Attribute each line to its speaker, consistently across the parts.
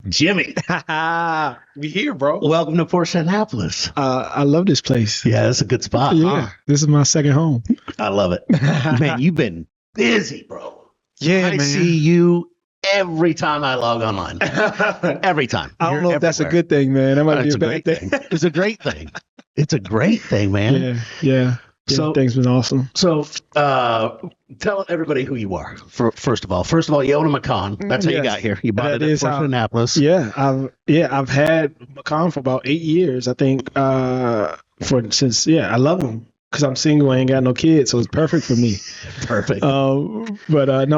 Speaker 1: Jimmy.
Speaker 2: We here, bro.
Speaker 1: Welcome to Porsche Annapolis.
Speaker 2: I love this place.
Speaker 1: Yeah, that's a good spot.
Speaker 2: Yeah, this is my second home.
Speaker 1: I love it. Man, you've been busy, bro.
Speaker 2: Yeah,
Speaker 1: I
Speaker 2: man.
Speaker 1: see you every time I log online. Every time.
Speaker 2: I don't
Speaker 1: You're
Speaker 2: know if that's a
Speaker 1: everywhere.
Speaker 2: good thing, man. That might be
Speaker 1: It's
Speaker 2: a bad thing.
Speaker 1: It's a great thing. It's a great thing, man.
Speaker 2: Yeah.
Speaker 1: So-
Speaker 2: Things been awesome.
Speaker 1: So, tell everybody who you are. First of all, you own a Macan. That's how you
Speaker 2: Yes.
Speaker 1: got here. You bought
Speaker 2: That
Speaker 1: it at
Speaker 2: is
Speaker 1: Porsche
Speaker 2: how-
Speaker 1: Annapolis.
Speaker 2: Yeah, I've had Macan for about 8 years, I think. I love them because I'm single, I ain't got no kids, so it's perfect for me.
Speaker 1: Perfect.
Speaker 2: No,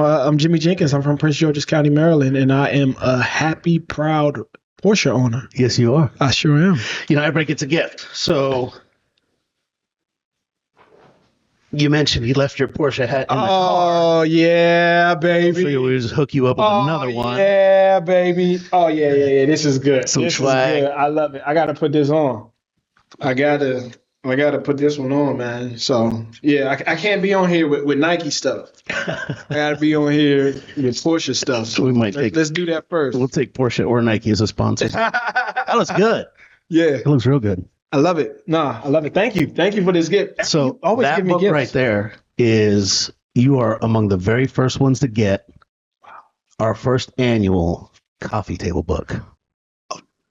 Speaker 2: I'm Jimmy Jenkins. I'm from Prince George's County, Maryland, and I am a happy, proud Porsche owner.
Speaker 1: Yes, you are.
Speaker 2: I sure am.
Speaker 1: You know, everybody gets a gift. So you mentioned you left your Porsche hat in the car.
Speaker 2: Oh yeah,
Speaker 1: So
Speaker 2: baby.
Speaker 1: we just hook you up with another one.
Speaker 2: Yeah, baby. Oh yeah. This is good.
Speaker 1: Some
Speaker 2: this
Speaker 1: swag.
Speaker 2: is good. I love it. I gotta put this on. I gotta put this one on, man. So yeah, I can't be on here with Nike stuff. I gotta be on here with Porsche stuff.
Speaker 1: So we might take.
Speaker 2: Let's do that first.
Speaker 1: We'll take Porsche or Nike as a sponsor. That looks good.
Speaker 2: Yeah,
Speaker 1: It looks real good.
Speaker 2: I love it. I love it. Thank you for this gift.
Speaker 1: So
Speaker 2: You always
Speaker 1: that
Speaker 2: give me
Speaker 1: book
Speaker 2: gifts.
Speaker 1: right there is you are among the very first ones to get our first annual coffee table book.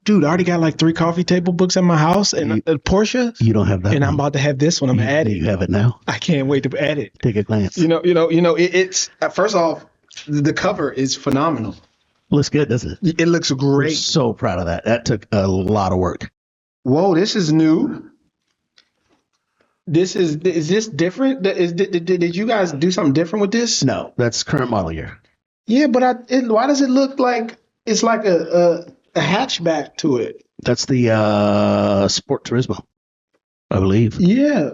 Speaker 2: Dude, I already got like 3 coffee table books at my house and a Porsche.
Speaker 1: You don't have that.
Speaker 2: And I'm
Speaker 1: one.
Speaker 2: about to have this one. I'm gonna add
Speaker 1: You
Speaker 2: it.
Speaker 1: have it now.
Speaker 2: I can't wait to add it.
Speaker 1: Take a glance.
Speaker 2: It's first off, the cover is phenomenal.
Speaker 1: Looks good, doesn't it?
Speaker 2: It looks
Speaker 1: We're
Speaker 2: great.
Speaker 1: so proud of that. That took a lot of work.
Speaker 2: Whoa, this is new. Is this different? Did you guys do something different with this?
Speaker 1: No, that's current model year.
Speaker 2: Yeah, but why does it look like it's like a hatchback to it?
Speaker 1: That's the Sport Turismo, I believe.
Speaker 2: Yeah,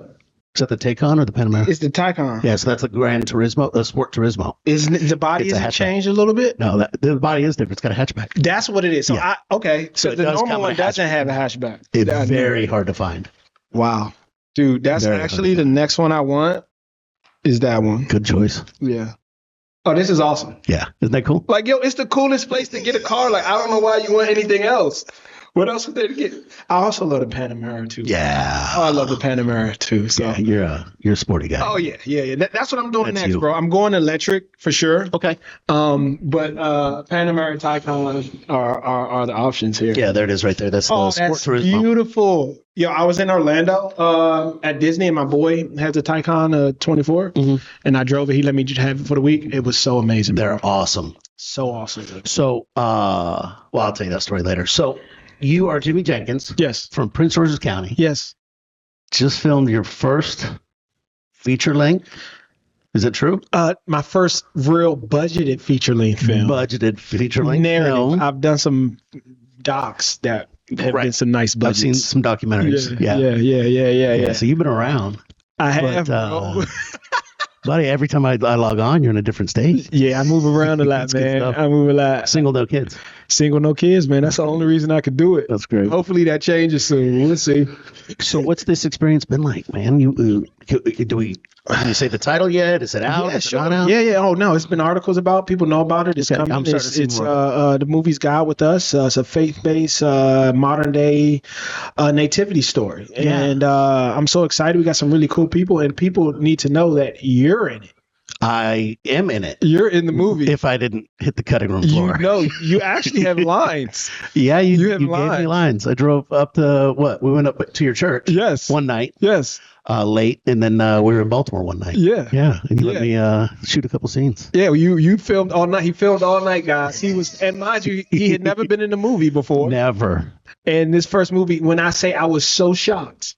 Speaker 1: Is that the Taycan or the Panamera?
Speaker 2: it's the Taycan.
Speaker 1: Yeah, so that's the Grand Turismo, the Sport Turismo.
Speaker 2: Isn't it, the body
Speaker 1: It's a
Speaker 2: is
Speaker 1: hatchback.
Speaker 2: changed a little bit?
Speaker 1: No, the body is different. It's got a hatchback.
Speaker 2: That's what it is. So
Speaker 1: Yeah.
Speaker 2: okay.
Speaker 1: So
Speaker 2: So
Speaker 1: it
Speaker 2: the
Speaker 1: does
Speaker 2: normal
Speaker 1: come
Speaker 2: one
Speaker 1: with a
Speaker 2: doesn't
Speaker 1: hatchback.
Speaker 2: have a hatchback.
Speaker 1: It's
Speaker 2: Yeah, I knew
Speaker 1: very
Speaker 2: it.
Speaker 1: hard to find.
Speaker 2: Wow, dude, that's
Speaker 1: Very
Speaker 2: actually
Speaker 1: hard to
Speaker 2: the next one I want. Is that one?
Speaker 1: Good choice.
Speaker 2: Yeah. Oh, this is awesome.
Speaker 1: Yeah, isn't that cool?
Speaker 2: Like, yo, it's the coolest place to get a car. Like, I don't know why you want anything else. What else would they get? I also love the Panamera too.
Speaker 1: Yeah.
Speaker 2: Oh, I love the Panamera too. So.
Speaker 1: Yeah, you're a sporty guy.
Speaker 2: Oh yeah. That's what I'm doing
Speaker 1: That's
Speaker 2: next,
Speaker 1: you.
Speaker 2: bro. I'm going electric for sure.
Speaker 1: Okay.
Speaker 2: But Panamera and Taycan are the options here.
Speaker 1: Yeah, there it is right there. That's the
Speaker 2: Oh,
Speaker 1: Sport
Speaker 2: that's
Speaker 1: Turismo.
Speaker 2: beautiful. Yo, I was in Orlando at Disney, and my boy has a Taycan 24,
Speaker 1: Mhm.
Speaker 2: and I drove it. He let me just have it for the week. It was so amazing.
Speaker 1: They're awesome.
Speaker 2: So awesome.
Speaker 1: So, well, I'll tell you that story later. So, you are Jimmy Jenkins
Speaker 2: Yes.
Speaker 1: from Prince George's County.
Speaker 2: Yes.
Speaker 1: Just filmed your first feature length. Is it true?
Speaker 2: My first real budgeted feature length film.
Speaker 1: Budgeted feature length
Speaker 2: Narrative.
Speaker 1: film.
Speaker 2: I've done some docs that have
Speaker 1: Right.
Speaker 2: been some nice
Speaker 1: I've
Speaker 2: budgets.
Speaker 1: seen some documentaries.
Speaker 2: Yeah.
Speaker 1: So you've been around,
Speaker 2: I have.
Speaker 1: but,
Speaker 2: bro.
Speaker 1: buddy. Every time I log on, you're in a different state.
Speaker 2: Yeah, I move around a lot,
Speaker 1: That's good
Speaker 2: man.
Speaker 1: stuff.
Speaker 2: I move a lot.
Speaker 1: Single, no kids.
Speaker 2: Single, no kids, man. That's the only reason I could do it.
Speaker 1: That's great.
Speaker 2: Hopefully that changes soon. We'll see.
Speaker 1: So, what's this experience been like, man? Can you say the title yet? Is it out?
Speaker 2: Yeah,
Speaker 1: Is it not out?
Speaker 2: Yeah. Oh no, it's been articles about. People know about it. It's
Speaker 1: Okay,
Speaker 2: coming.
Speaker 1: I'm starting to see
Speaker 2: It's
Speaker 1: more.
Speaker 2: the movie's God with Us. It's a faith-based modern day nativity story,
Speaker 1: Yeah.
Speaker 2: and I'm so excited. We got some really cool people, and people need to know that you're in it.
Speaker 1: I am in it.
Speaker 2: You're in the movie.
Speaker 1: If I didn't hit the cutting room
Speaker 2: You
Speaker 1: floor.
Speaker 2: know, you actually have lines.
Speaker 1: Yeah,
Speaker 2: You
Speaker 1: you
Speaker 2: have
Speaker 1: gave me
Speaker 2: lines.
Speaker 1: lines. I drove up to we went up to your church
Speaker 2: Yes.
Speaker 1: one night,
Speaker 2: Yes.
Speaker 1: late, and then we were in Baltimore one night.
Speaker 2: Yeah.
Speaker 1: Yeah, and you let me shoot a couple scenes.
Speaker 2: Yeah, you filmed all night. He filmed all night, guys. He was, and mind you, he had never been in a movie before.
Speaker 1: Never.
Speaker 2: And this first movie, when I say I was so shocked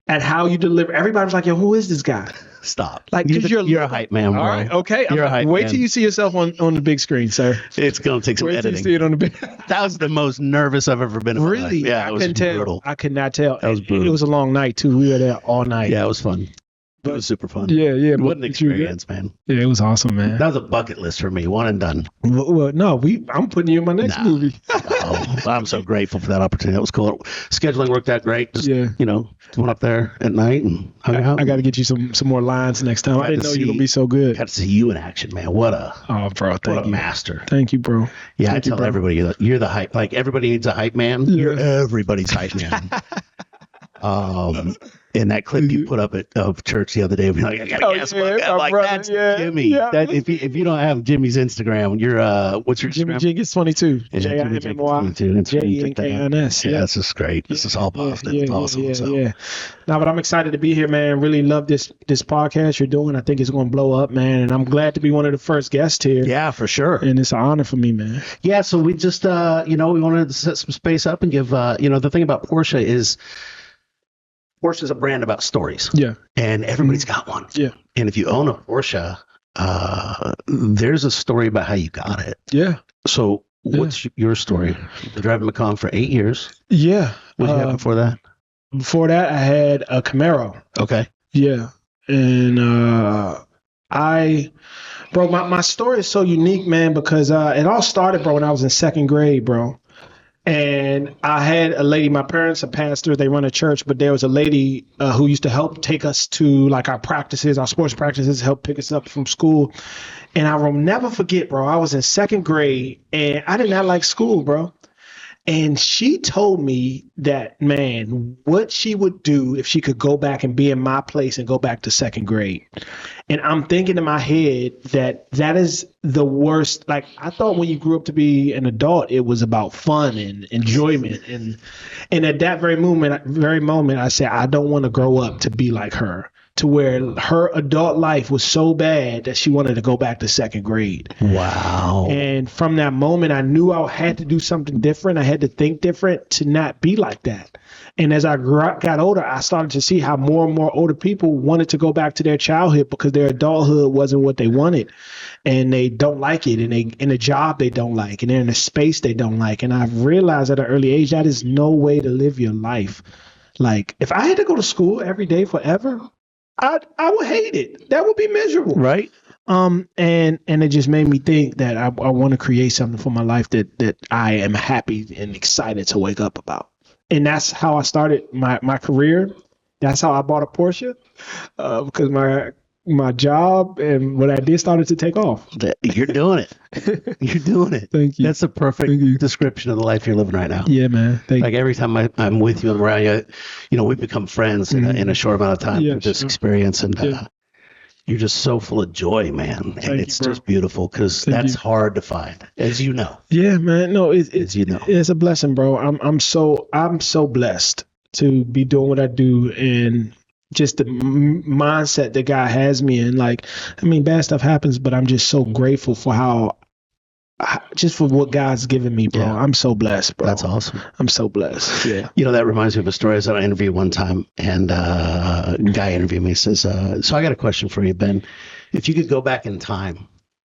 Speaker 2: at how you deliver, everybody was like, "Yo, who is this guy?"
Speaker 1: Stop.
Speaker 2: Like, 'cause
Speaker 1: you're a hype man, bro.
Speaker 2: All right, okay.
Speaker 1: You're a hype
Speaker 2: Wait
Speaker 1: man.
Speaker 2: till you see yourself on the big screen, sir.
Speaker 1: It's gonna take some
Speaker 2: Wait till you
Speaker 1: editing.
Speaker 2: see it on the big.
Speaker 1: That was the most nervous I've ever been in my life.
Speaker 2: Really?
Speaker 1: Yeah,
Speaker 2: I
Speaker 1: it was
Speaker 2: couldn't tell.
Speaker 1: brutal.
Speaker 2: I could not tell.
Speaker 1: That was brutal.
Speaker 2: It was a long night too. We were there all night.
Speaker 1: Yeah, it was fun. It was super fun.
Speaker 2: Yeah.
Speaker 1: What an
Speaker 2: but
Speaker 1: experience, man.
Speaker 2: Yeah, it was awesome, man.
Speaker 1: That was a bucket list for me. One and done.
Speaker 2: Well, no, I'm putting you in my next
Speaker 1: Nah.
Speaker 2: movie.
Speaker 1: Oh, I'm so grateful for that opportunity. That was cool. Scheduling worked out great. Just,
Speaker 2: Yeah.
Speaker 1: went up there at night and hung out.
Speaker 2: I got to get you some more lines next time. I didn't know you were gonna be so good.
Speaker 1: Got to see you in action, man. What a master.
Speaker 2: Thank you, bro.
Speaker 1: Yeah, I tell everybody you're the hype. Like everybody needs a hype man. Yeah. You're everybody's hype man. And that clip you put up of church the other day, be like, I gotta guess what like brother, that's Jimmy. Yeah. That if you don't have Jimmy's Instagram, you're what's your
Speaker 2: Jimmy Jenkins 22.
Speaker 1: Jimmy Jenkins 22.
Speaker 2: Jenkins.
Speaker 1: Yeah, this is great. This is all positive. It's awesome.
Speaker 2: Yeah. No, but I'm excited to be here, man. Really love this podcast you're doing. I think it's going to blow up, man. And I'm glad to be one of the first guests here.
Speaker 1: Yeah, for sure.
Speaker 2: And it's an honor for me, man.
Speaker 1: Yeah. So we just we wanted to set some space up and give the thing about Porsche is a brand about stories.
Speaker 2: Yeah.
Speaker 1: And everybody's got one.
Speaker 2: Yeah.
Speaker 1: And if you own a Porsche, there's a story about how you got it.
Speaker 2: Yeah.
Speaker 1: So what's your story? You've been driving Macomb for 8 years.
Speaker 2: Yeah.
Speaker 1: What did you have before that?
Speaker 2: Before that, I had a Camaro.
Speaker 1: Okay.
Speaker 2: Yeah. And my story is so unique, man, because it all started, bro, when I was in second grade, bro. And I had a lady, my parents are pastors, they run a church, but there was a lady who used to help take us to like our practices, our sports practices, help pick us up from school. And I will never forget, bro, I was in second grade and I did not like school, bro. And she told me that, man, what she would do if she could go back and be in my place and go back to second grade. And I'm thinking in my head that is the worst. Like, I thought when you grew up to be an adult, it was about fun and enjoyment. And at that very moment, I said, I don't want to grow up to be like her, to where her adult life was so bad that she wanted to go back to second grade.
Speaker 1: Wow.
Speaker 2: And from that moment, I knew I had to do something different. I had to think different to not be like that. And as I got older, I started to see how more and more older people wanted to go back to their childhood because their adulthood wasn't what they wanted. And they don't like it. And they in a job they don't like. And they're in a space they don't like. And I've realized at an early age, that is no way to live your life. Like, if I had to go to school every day forever, I would hate it. That would be miserable.
Speaker 1: Right.
Speaker 2: And it just made me think that I want to create something for my life that I am happy and excited to wake up about. And that's how I started my career. That's how I bought a Porsche, because my job and what I did started to take off.
Speaker 1: You're doing it. You're doing it.
Speaker 2: Thank you.
Speaker 1: That's a perfect description of the life you're living right now.
Speaker 2: Yeah, man. Thank you.
Speaker 1: Every time I'm with you and around you, we've become friends in a short amount of time with this experience. And you're just so full of joy, man. And it's just beautiful because that's hard to find, as you know.
Speaker 2: Yeah, man. No, it's a blessing, bro. I'm so blessed to be doing what I do and just the mindset that God has me in. Like, I mean, bad stuff happens, but I'm just so grateful for for what God's given me, bro. Yeah. I'm so blessed, bro.
Speaker 1: That's awesome.
Speaker 2: I'm so blessed. Yeah.
Speaker 1: That reminds me of a story. I was on an interview one time, and a guy interviewed me. Says, so I got a question for you, Ben. If you could go back in time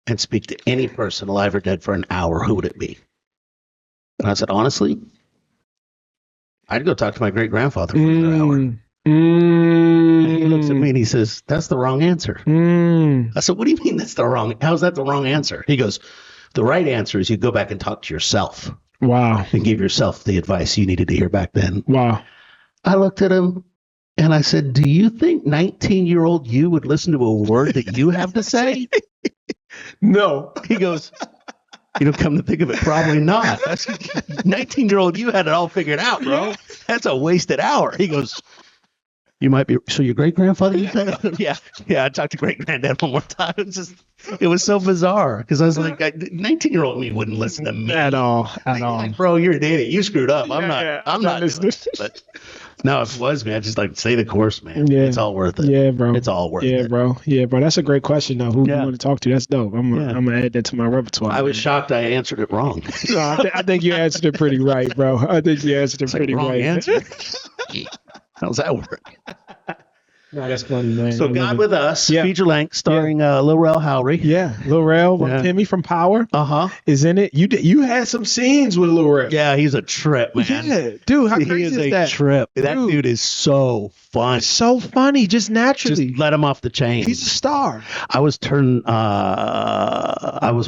Speaker 1: and speak to any person, alive or dead, for an hour, who would it be? And I said, honestly, I'd go talk to my great-grandfather for an hour. And he looks at me and he says, that's the wrong answer. I said, what do you mean how's that the wrong answer? He goes, the right answer is you go back and talk to yourself.
Speaker 2: Wow.
Speaker 1: And give yourself the advice you needed to hear back then.
Speaker 2: Wow.
Speaker 1: I looked at him and I said, do you think 19-year-old you would listen to a word that you have to say?
Speaker 2: No.
Speaker 1: He goes, come to think of it, probably not. 19-year-old you had it all figured out, bro. That's a wasted hour. He goes, you might be. So your great-grandfather, you said? Yeah. I talked to great-granddad one more time. It was so bizarre because I was like, 19-year-old me wouldn't listen to me
Speaker 2: at all.
Speaker 1: Like, bro, you're an idiot. You screwed up. I'm not listening. But no, if it was me, I'd just like stay the course, man. Yeah, it's all worth it.
Speaker 2: Yeah, bro.
Speaker 1: It's all worth it.
Speaker 2: Yeah, bro. That's a great question, though. Who you want to talk to? That's dope. I'm gonna add that to my repertoire.
Speaker 1: I was shocked I answered it wrong.
Speaker 2: No, I think you answered it pretty right, bro. I think you answered it pretty right.
Speaker 1: Answer. How's that work?
Speaker 2: No, that's funny, man.
Speaker 1: So God with Us, feature length, starring Lil Rel Howery.
Speaker 2: Yeah, Lil Rel, Timmy from Power, is in it. You had some scenes with Lil Rel.
Speaker 1: Yeah, he's a trip, man.
Speaker 2: Yeah, dude, how crazy is that?
Speaker 1: He is a trip. That dude is so fun.
Speaker 2: So funny, just naturally.
Speaker 1: Just let him off the chain.
Speaker 2: He's a star.
Speaker 1: I was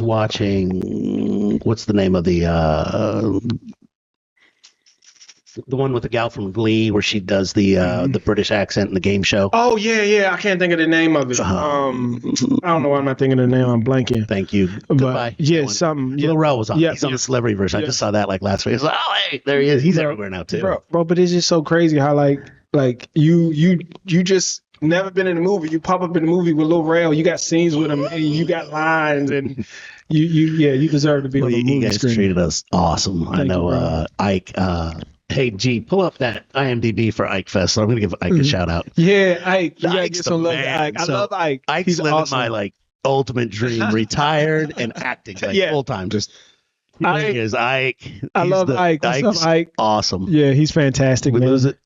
Speaker 1: watching. What's the name of the the one with the gal from Glee where she does the British accent in the game show.
Speaker 2: Oh yeah. I can't think of the name of it. I don't know why I'm not thinking of the name. I'm blanking.
Speaker 1: Thank you.
Speaker 2: But
Speaker 1: Goodbye.
Speaker 2: yeah, something. Yeah.
Speaker 1: Lil was on.
Speaker 2: Yeah,
Speaker 1: He's on the celebrity version. I just saw that like last week. I was like, oh hey, there he is. He's everywhere now too.
Speaker 2: Bro, but it's just so crazy how like you just never been in a movie. You pop up in a movie with Lil Rel. You got scenes with him, and you got lines, and you deserve to be on the movie
Speaker 1: You guys
Speaker 2: screen.
Speaker 1: treated us awesome.
Speaker 2: Thank
Speaker 1: I know
Speaker 2: you,
Speaker 1: Ike. Hey G, pull up that IMDb for Ike Fest. So I'm gonna give Ike a shout out.
Speaker 2: Yeah, Ike. You gotta
Speaker 1: Ike's
Speaker 2: get some
Speaker 1: the
Speaker 2: love to
Speaker 1: man.
Speaker 2: Ike. I
Speaker 1: So,
Speaker 2: love Ike.
Speaker 1: Ike's
Speaker 2: He's
Speaker 1: living
Speaker 2: awesome.
Speaker 1: my like ultimate dream, retired and acting like full time. Just
Speaker 2: Ike
Speaker 1: is Ike.
Speaker 2: I love Ike. What's
Speaker 1: Ike's
Speaker 2: up, Ike?
Speaker 1: awesome.
Speaker 2: Yeah, he's fantastic.
Speaker 1: We
Speaker 2: man.
Speaker 1: lose it.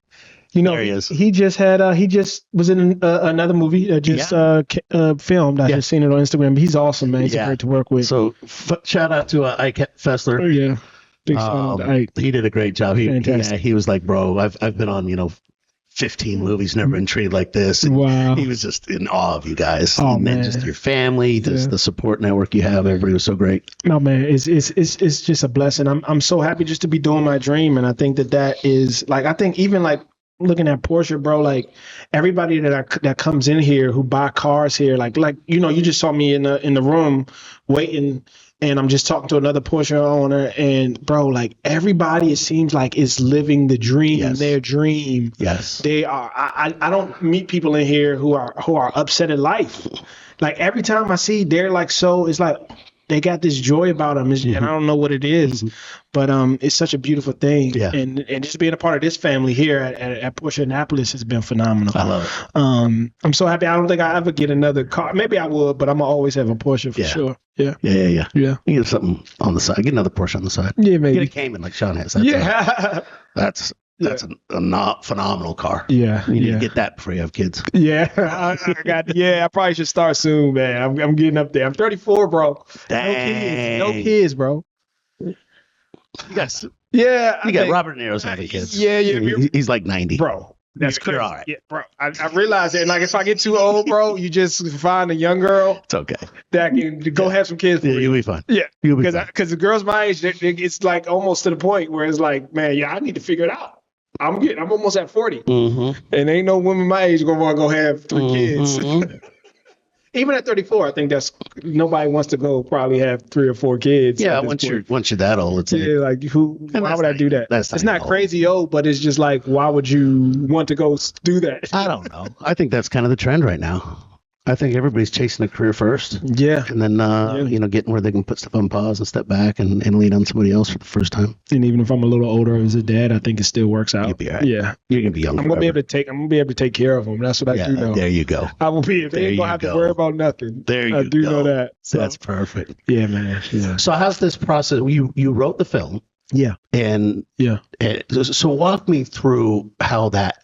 Speaker 2: You know,
Speaker 1: There he is.
Speaker 2: he just was in another movie that just filmed. I just seen it on Instagram. He's awesome, man. He's great to work with.
Speaker 1: So shout out to Ike Fessler.
Speaker 2: Oh, yeah. Big shout out to Ike.
Speaker 1: He did a great job. He was like, bro, I've been on 15 movies, never been treated like this. And
Speaker 2: Wow.
Speaker 1: he was just in awe of you guys.
Speaker 2: Oh,
Speaker 1: and
Speaker 2: man.
Speaker 1: then just your family, just the support network you have. Everybody was so great.
Speaker 2: No, man, it's just a blessing. I'm so happy just to be doing my dream, and I think that is like, I think even like looking at Porsche, bro, like everybody that comes in here who buy cars here, like you just saw me in the room waiting, and I'm just talking to another Porsche owner, and bro, like everybody, it seems like is living the dream, their dream.
Speaker 1: Yes,
Speaker 2: they are. I don't meet people in here who are upset at life. Like every time I see, they're like, so it's like they got this joy about them, and I don't know what it is, but it's such a beautiful thing.
Speaker 1: Yeah.
Speaker 2: And just being a part of this family here at Porsche Annapolis has been phenomenal.
Speaker 1: I love it.
Speaker 2: I'm so happy. I don't think I ever get another car. Maybe I would, but I'm gonna always have a Porsche for sure. Yeah.
Speaker 1: Yeah.
Speaker 2: Yeah.
Speaker 1: You get something on the side. Get another Porsche on the side.
Speaker 2: Yeah, maybe.
Speaker 1: Get a Cayman like Sean has. That's a not phenomenal car.
Speaker 2: Yeah.
Speaker 1: You need to get that before you have kids.
Speaker 2: Yeah. I probably should start soon, man. I'm getting up there. I'm 34, bro.
Speaker 1: Dang.
Speaker 2: No kids, bro.
Speaker 1: You got Robert De Niro's having kids.
Speaker 2: Yeah.
Speaker 1: He's like 90.
Speaker 2: Bro. That's crazy.
Speaker 1: You're all right.
Speaker 2: Yeah, bro. I realize that. And like, if I get too old, bro, you just find a young girl
Speaker 1: It's okay.
Speaker 2: that can go have some kids.
Speaker 1: Yeah, you'll be fine.
Speaker 2: Yeah,
Speaker 1: You'll be fine.
Speaker 2: because the girls my age, it's like almost to the point where it's like, man, I need to figure it out. I'm almost at 40, and ain't no woman my age gonna want to go have 3 kids. Even at 34, I think that's nobody wants to go probably have 3 or 4 kids.
Speaker 1: Yeah, once you're that old, it's
Speaker 2: like why would I do that? It's not crazy old, but it's just like, why would you want to go do that?
Speaker 1: I don't know. I think that's kind of the trend right now. I think everybody's chasing a career first.
Speaker 2: Yeah.
Speaker 1: And then, getting where they can put stuff on pause and step back and lean on somebody else for the first time.
Speaker 2: And even if I'm a little older as a dad, I think it still works out.
Speaker 1: You'll be all right.
Speaker 2: Yeah.
Speaker 1: You're going to be young.
Speaker 2: I'm going to be able to take care of them. That's what I do know.
Speaker 1: There you go.
Speaker 2: I will be. They ain't going to have to worry about nothing. I do know that. So.
Speaker 1: That's perfect.
Speaker 2: Yeah, man. Yeah.
Speaker 1: So how's this process? You wrote the film.
Speaker 2: Yeah.
Speaker 1: And so walk me through how that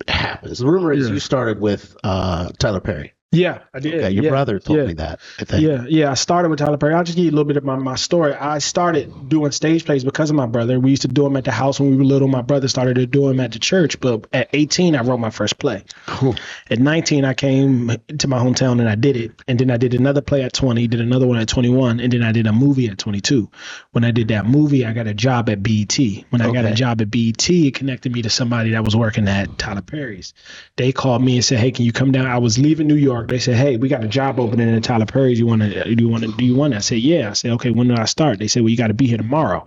Speaker 1: happens. The rumor is you started with Tyler Perry.
Speaker 2: Yeah, I did.
Speaker 1: Okay, your brother told me that, I think.
Speaker 2: Yeah. I started with Tyler Perry. I'll just give you a little bit of my story. I started doing stage plays because of my brother. We used to do them at the house when we were little. My brother started to do them at the church. But at 18, I wrote my first play.
Speaker 1: Cool.
Speaker 2: At 19, I came to my hometown and I did it. And then I did another play at 20, did another one at 21, and then I did a movie at 22. When I did that movie, I got a job at BET. When I got a job at BET, it connected me to somebody that was working at Tyler Perry's. They called me and said, hey, can you come down? I was leaving New York. They said, hey, we got a job opening at Tyler Perry's. Do you want it? I said, yeah. I said, okay, when do I start? They said, well, you got to be here tomorrow.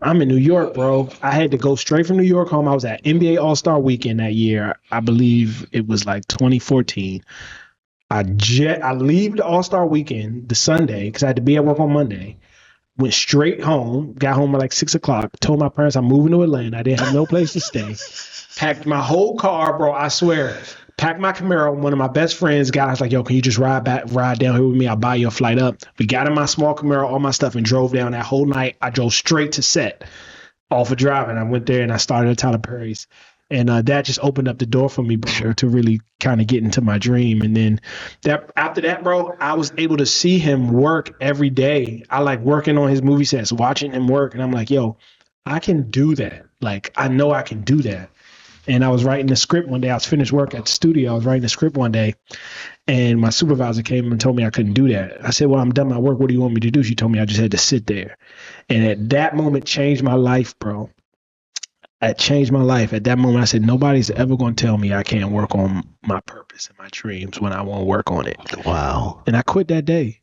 Speaker 2: I'm in New York, bro. I had to go straight from New York home. I was at NBA All-Star Weekend that year. I believe it was like 2014. I leave the All-Star Weekend the Sunday because I had to be at work on Monday. Went straight home, got home at like 6 o'clock, told my parents I'm moving to Atlanta. I didn't have no place to stay. Packed my whole car, bro, I swear. Packed my Camaro. One of my best friends got, I was like, yo, can you just ride down here with me? I'll buy you a flight up. We got in my small Camaro, all my stuff, and drove down that whole night. I drove straight to set off of driving. I went there and I started at Tyler Perry's. And that just opened up the door for me, bro, to really kind of get into my dream. And then after that, bro, I was able to see him work every day. I like working on his movie sets, watching him work. And I'm like, yo, I can do that. Like, I know I can do that. And I was writing the script one day. I was finished work at the studio. I was writing the script one day. And my supervisor came and told me I couldn't do that. I said, well, I'm done my work. What do you want me to do? She told me I just had to sit there. And at that moment changed my life, bro. That changed my life. At that moment, I said, nobody's ever going to tell me I can't work on my purpose and my dreams when I want to work on it.
Speaker 1: Wow.
Speaker 2: And I quit that day.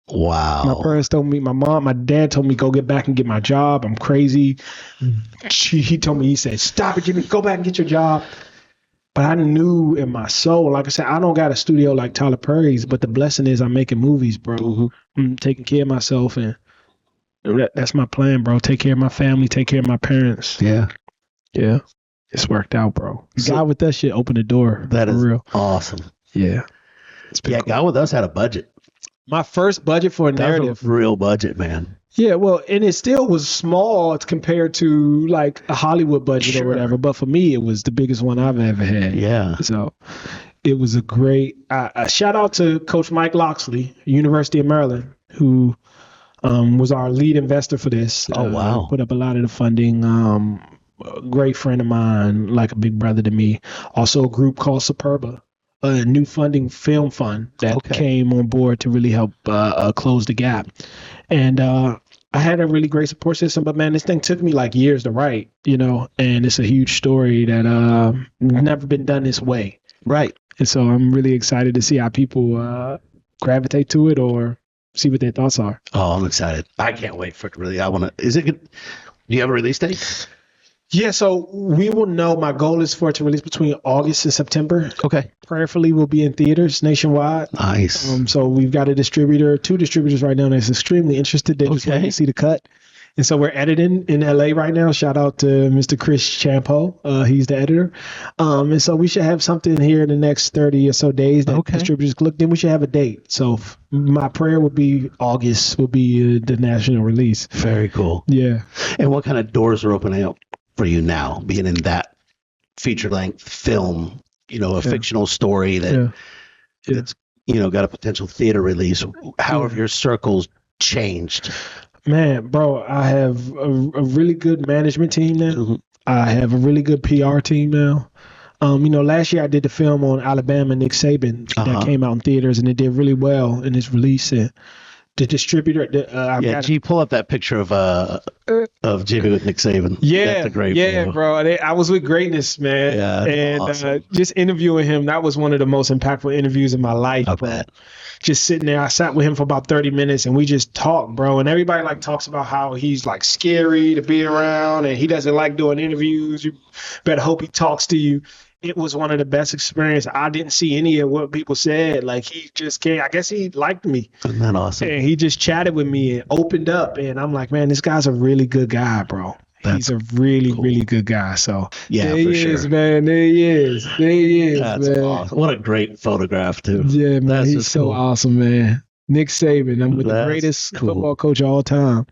Speaker 1: Wow.
Speaker 2: My parents told me, my dad told me, go get back and get my job. I'm crazy. He told me, he said, stop it, Jimmy, go back and get your job. But I knew in my soul, like I said, I don't got a studio like Tyler Perry's, but the blessing is I'm making movies, bro.
Speaker 1: Mm-hmm.
Speaker 2: I'm taking care of myself, and that's my plan, bro. Take care of my family, take care of my parents.
Speaker 1: Yeah.
Speaker 2: Yeah. It's worked out, bro. God with that shit opened the door.
Speaker 1: That
Speaker 2: for
Speaker 1: is
Speaker 2: real.
Speaker 1: awesome.
Speaker 2: Yeah.
Speaker 1: Yeah, cool. God with Us had a budget.
Speaker 2: My first budget for a narrative.
Speaker 1: That was a real budget, man.
Speaker 2: Yeah, well, and it still was small compared to like a Hollywood budget or whatever. But for me, it was the biggest one I've ever had.
Speaker 1: Yeah.
Speaker 2: So it was a great shout out to Coach Mike Loxley, University of Maryland, who was our lead investor for this.
Speaker 1: Oh, wow.
Speaker 2: Put up a lot of the funding. A great friend of mine, like a big brother to me. Also a group called Superba, a new film fund that came on board to really help close the gap. And I had a really great support system, but man, this thing took me like years to write, and it's a huge story that never been done this way.
Speaker 1: Right.
Speaker 2: And so I'm really excited to see how people gravitate to it or see what their thoughts are.
Speaker 1: Oh, I'm excited. I can't wait for it to really. Is it good? Do you have a release date?
Speaker 2: Yeah, so we will know. My goal is for it to release between August and September.
Speaker 1: Okay.
Speaker 2: Prayerfully, we'll be in theaters nationwide.
Speaker 1: Nice.
Speaker 2: So we've got two distributors right now that's extremely interested. They just want to see the cut. And so we're editing in LA right now. Shout out to Mr. Chris Champo. He's the editor. And so we should have something here in the next 30 or so days that distributors look. Then we should have a date. So my prayer would be August will be the national release.
Speaker 1: Very cool.
Speaker 2: Yeah.
Speaker 1: And what kind of doors are opening up for you now, being in that feature-length film, a fictional story that's, got a potential theater release? How have your circles changed?
Speaker 2: Man, bro, I have a really good management team now. Mm-hmm. I have a really good PR team now. Last year I did the film on Alabama, Nick Saban, that came out in theaters, and it did really well in its release. And the distributor, can
Speaker 1: you pull up that picture of Jimmy with Nick Saban?
Speaker 2: Yeah,
Speaker 1: that's a great photo.
Speaker 2: Bro. I was with greatness, man.
Speaker 1: Yeah,
Speaker 2: and
Speaker 1: awesome.
Speaker 2: Just interviewing him, that was one of the most impactful interviews in my life.
Speaker 1: I bet.
Speaker 2: Just sitting there, I sat with him for about 30 minutes, and we just talked, bro. And everybody talks about how he's scary to be around, and he doesn't like doing interviews. You better hope he talks to you. It was one of the best experiences. I didn't see any of what people said. He just came. I guess he liked me.
Speaker 1: Isn't that awesome?
Speaker 2: And he just chatted with me and opened up. And I'm like, man, this guy's a really good guy, bro. He's a really, really good guy. So
Speaker 1: yeah,
Speaker 2: there he is, man. There he is.
Speaker 1: That's
Speaker 2: man.
Speaker 1: Awesome. What a great photograph, too.
Speaker 2: Yeah, man. He's so awesome, man. Nick Saban. I'm with the greatest football coach of all time.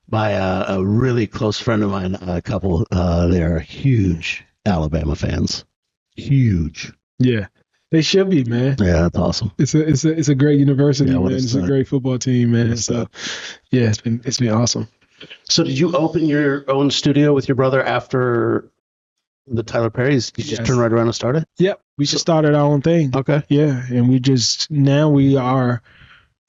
Speaker 1: By a really close friend of mine, a couple, they're huge Alabama fans. Huge.
Speaker 2: Yeah. They should be, man.
Speaker 1: Yeah, that's awesome.
Speaker 2: It's a great university, man. It's a great football team, man. So yeah, it's been awesome.
Speaker 1: So did you open your own studio with your brother after the Tyler Perry's? You just turn right around and start it?
Speaker 2: Yep. We just started our own thing.
Speaker 1: Okay.
Speaker 2: Yeah. And now we are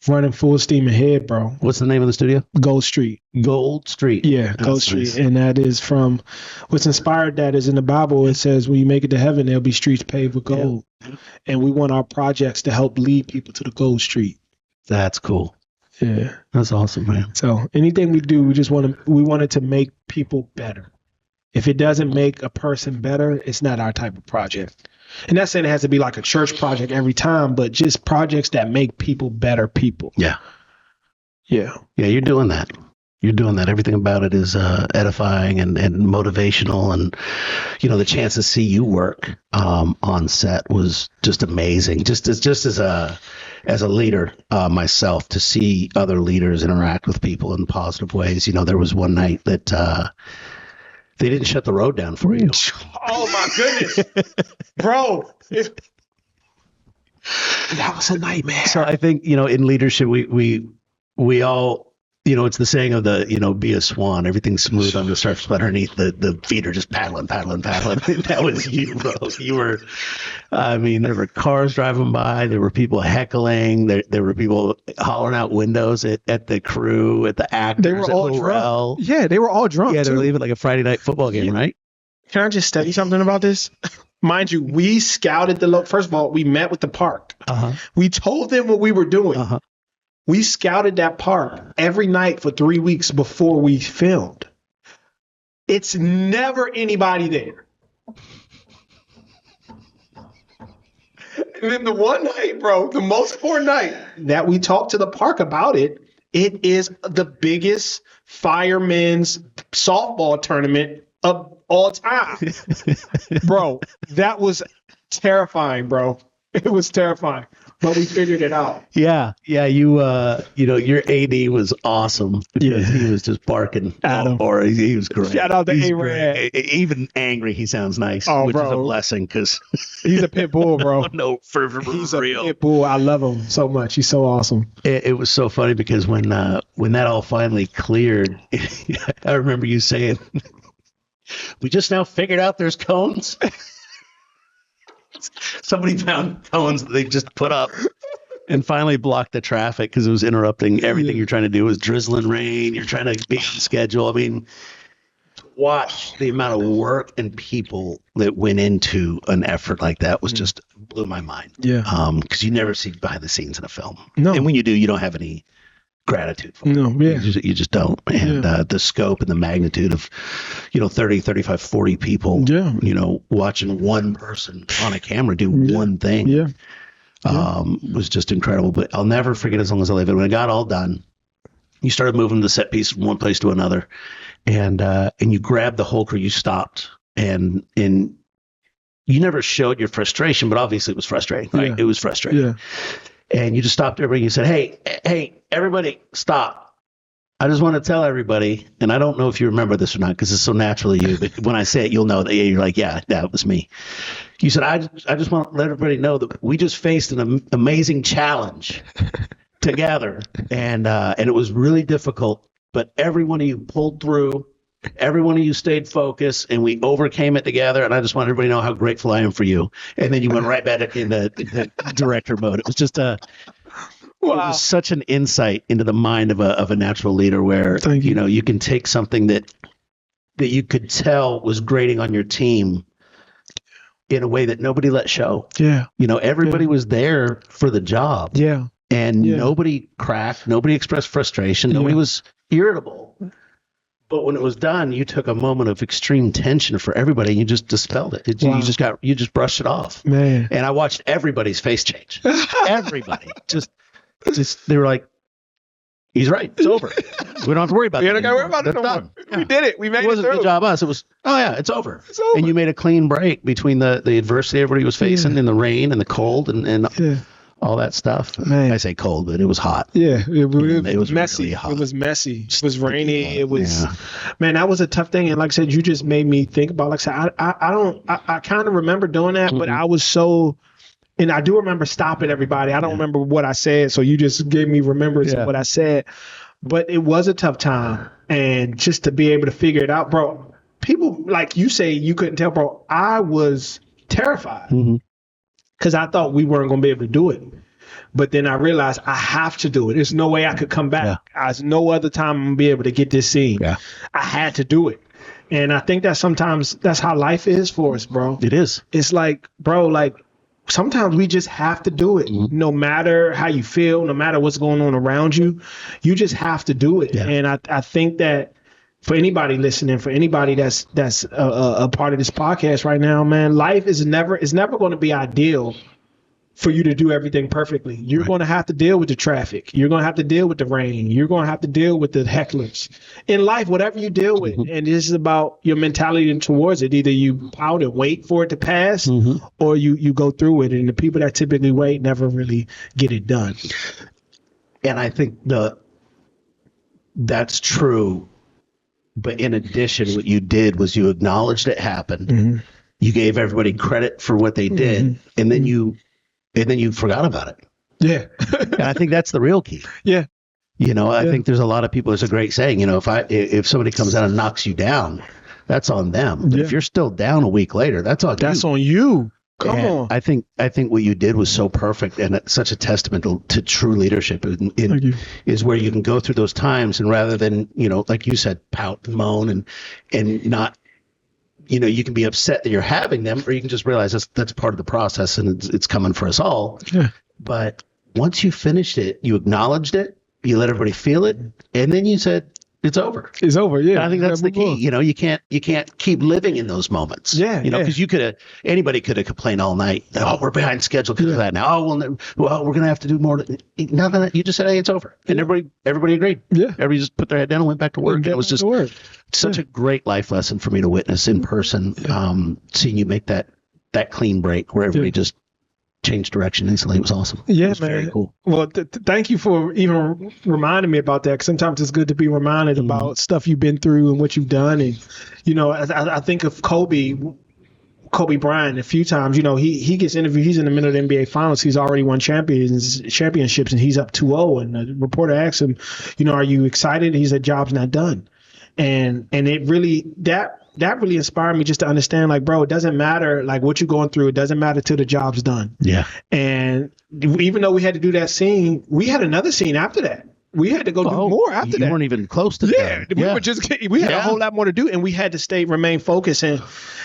Speaker 2: running full steam ahead, bro.
Speaker 1: What's the name of the studio?
Speaker 2: Gold Street.
Speaker 1: Gold Street.
Speaker 2: Yeah, Gold Street. And that is from what's inspired that is in the Bible. It says when you make it to heaven, there'll be streets paved with gold. Yeah. And we want our projects to help lead people to the Gold Street.
Speaker 1: That's cool.
Speaker 2: Yeah.
Speaker 1: That's awesome, man.
Speaker 2: So anything we do, we want it to make people better. If it doesn't make a person better, it's not our type of project. And not saying it has to be like a church project every time, but just projects that make people better people.
Speaker 1: Yeah.
Speaker 2: Yeah.
Speaker 1: Yeah, you're doing that. You're doing that. Everything about it is edifying and motivational. And, the chance to see you work on set was just amazing. Just as a leader myself, to see other leaders interact with people in positive ways. There was one night that they didn't shut the road down for you.
Speaker 2: Oh, my goodness. Bro. That was a nightmare.
Speaker 1: So I think, in leadership, we all it's the saying of be a swan. Everything's smooth on the surface, but underneath the feet are just paddling. That was you, bro. You were, I mean, there were cars driving by. There were people heckling. There were people hollering out windows at the crew, at the actors.
Speaker 2: They were all drunk. Yeah, they were all drunk.
Speaker 1: Yeah, they were leaving like a Friday night football game, right?
Speaker 2: Can I just tell you something about this? Mind you, we scouted first of all, we met with the park. We told them what we were doing. We scouted that park every night for 3 weeks before we filmed. It's never anybody there. And then the one night, bro, the most important night that we talked to the park about it is the biggest firemen's softball tournament of all time. Bro, that was terrifying, bro. It was terrifying. But we figured it out.
Speaker 1: Yeah. You, your AD was awesome because he was just barking.
Speaker 2: Adam.
Speaker 1: Or he was great.
Speaker 2: Shout out to A-Rad.
Speaker 1: Even angry, he sounds nice, which
Speaker 2: bro.
Speaker 1: is a blessing because
Speaker 2: he's a pit bull, bro.
Speaker 1: No, for
Speaker 2: he's
Speaker 1: real.
Speaker 2: A pit bull. I love him so much. He's so awesome.
Speaker 1: It was so funny because when that all finally cleared, I remember you saying, "We just now figured out there's cones." Somebody found cones that they just put up and finally blocked the traffic because it was interrupting everything you're trying to do. It was drizzling rain. You're trying to be on schedule. I mean, watch the amount of work and people that went into an effort like that was just blew my mind.
Speaker 2: Yeah.
Speaker 1: Because you never see behind the scenes in a film.
Speaker 2: No.
Speaker 1: And when you do, you don't have any gratitude for it.
Speaker 2: No, yeah.
Speaker 1: You just don't. And the scope and the magnitude of, 30, 35, 40 people, watching one person on a camera do one thing was just incredible. But I'll never forget as long as I live. And when it got all done, you started moving the set piece from one place to another, and you grabbed the whole crew. You stopped, and you never showed your frustration, but obviously it was frustrating, right?
Speaker 2: Yeah.
Speaker 1: It was frustrating. Yeah. And you just stopped everybody and you said, hey, everybody, stop. I just want to tell everybody, and I don't know if you remember this or not because it's so naturally you, but when I say it, you'll know that you're like, yeah, that was me. You said, I just want to let everybody know that we just faced an amazing challenge together, and it was really difficult, but every one of you pulled through. Every one of you stayed focused, and we overcame it together. And I just want everybody to know how grateful I am for you. And then you went right back into the director mode. It was just it was such an insight into the mind of a natural leader, where you can take something that you could tell was grating on your team in a way that nobody let show.
Speaker 2: Yeah,
Speaker 1: everybody was there for the job.
Speaker 2: Yeah,
Speaker 1: and nobody cracked. Nobody expressed frustration. Nobody was irritable. But when it was done, you took a moment of extreme tension for everybody, and you just dispelled it. You just brushed it off,
Speaker 2: man.
Speaker 1: And I watched everybody's face change. Everybody just they were like, "He's right. It's over. We don't have to worry about it.
Speaker 2: We don't got to worry about it no more. Yeah. We did it. We made it. It wasn't
Speaker 1: a good job, us. It was. Oh yeah, it's over.
Speaker 2: It's over.
Speaker 1: And you made a clean break between the adversity everybody was facing, and the rain and the cold and all that stuff. Man. I say cold, but it was hot.
Speaker 2: Yeah, it was messy.
Speaker 1: Really hot.
Speaker 2: It was messy. It was rainy. It was, man, that was a tough thing. And like I said, you just made me think about, like I said, I kind of remember doing that, but I was so, and I do remember stopping everybody. I don't remember what I said. So you just gave me remembrance of what I said, but it was a tough time. And just to be able to figure it out, bro, people, like you say, you couldn't tell, bro, I was terrified. Because I thought we weren't going to be able to do it. But then I realized I have to do it. There's no way I could come back. There's no other time I'm going to be able to get this scene. I had to do it. And I think that sometimes that's how life is for us, bro.
Speaker 1: It is.
Speaker 2: It's like, bro, like sometimes we just have to do it. No matter how you feel, no matter what's going on around you, you just have to do it. And I think that for anybody listening, for anybody that's a part of this podcast right now, man, life is never going to be ideal for you to do everything perfectly. You're going to have to deal with the traffic. You're going to have to deal with the rain. You're going to have to deal with the hecklers. In life, whatever you deal with, and this is about your mentality towards it. Either you pout and wait for it to pass, or you go through it. And the people that typically wait never really get it done.
Speaker 1: And I think that's true. But in addition, what you did was you acknowledged it happened. You gave everybody credit for what they did, and then you forgot about it.
Speaker 2: Yeah.
Speaker 1: And I think that's the real key.
Speaker 2: Yeah.
Speaker 1: I think there's a lot of people. There's a great saying. If somebody comes out and knocks you down, that's on them. But if you're still down a week later, that's on you.
Speaker 2: That's on you. Come on.
Speaker 1: I think what you did was so perfect, and it's such a testament to true leadership. Is where you can go through those times, and rather than like you said, pout and moan and not. You can be upset that you're having them, or you can just realize that's part of the process, and it's coming for us all.
Speaker 2: Yeah.
Speaker 1: But once you finished it, you acknowledged it, you let everybody feel it, and then you said it's over.
Speaker 2: It's over. Yeah.
Speaker 1: And I think that's the key. You can't keep living in those moments.
Speaker 2: Yeah.
Speaker 1: Because anybody could have complained all night. Oh, we're behind schedule because of that now. Oh, well, we're gonna have to do more. Nothing. That you just said, hey, it's over, and everybody agreed.
Speaker 2: Yeah.
Speaker 1: Everybody just put their head down and went back to work. It was just such a great life lesson for me to witness in person. Seeing you make that clean break where everybody just changed direction instantly. It was awesome.
Speaker 2: Yeah,
Speaker 1: it was
Speaker 2: man.
Speaker 1: Very cool.
Speaker 2: Well, thank you for even reminding me about that. Because sometimes it's good to be reminded about stuff you've been through and what you've done. And I think of Kobe Bryant a few times. He gets interviewed. He's in the middle of the NBA Finals. He's already won championships, and he's up 2-0. And the reporter asked him, are you excited? He said, job's not done. And it really that really inspired me just to understand, like, bro, it doesn't matter like what you're going through. It doesn't matter till the job's done.
Speaker 1: Yeah.
Speaker 2: And even though we had to do that scene, we had another scene after that. We had to go do more after that.
Speaker 1: You weren't even close to that.
Speaker 2: We had a whole lot more to do, and we had to remain focused. And,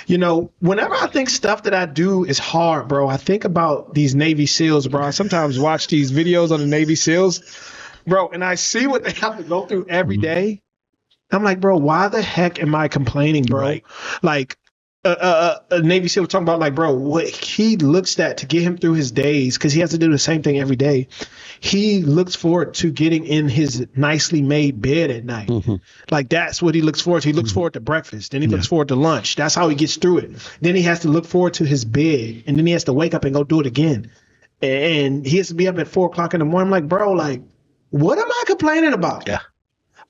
Speaker 2: whenever I think stuff that I do is hard, bro, I think about these Navy SEALs, bro. I sometimes watch these videos on the Navy SEAls, bro, and I see what they have to go through every day. I'm like, bro, why the heck am I complaining, bro?
Speaker 1: Right.
Speaker 2: Like, a Navy SEAL was talking about, like, bro, what he looks at to get him through his days, because he has to do the same thing every day. He looks forward to getting in his nicely made bed at night. Mm-hmm. Like, that's what he looks forward to. He looks forward to breakfast. Then he looks forward to lunch. That's how he gets through it. Then he has to look forward to his bed. And then he has to wake up and go do it again. And he has to be up at 4:00 in the morning. I'm like, bro, like, what am I complaining about?
Speaker 1: Yeah.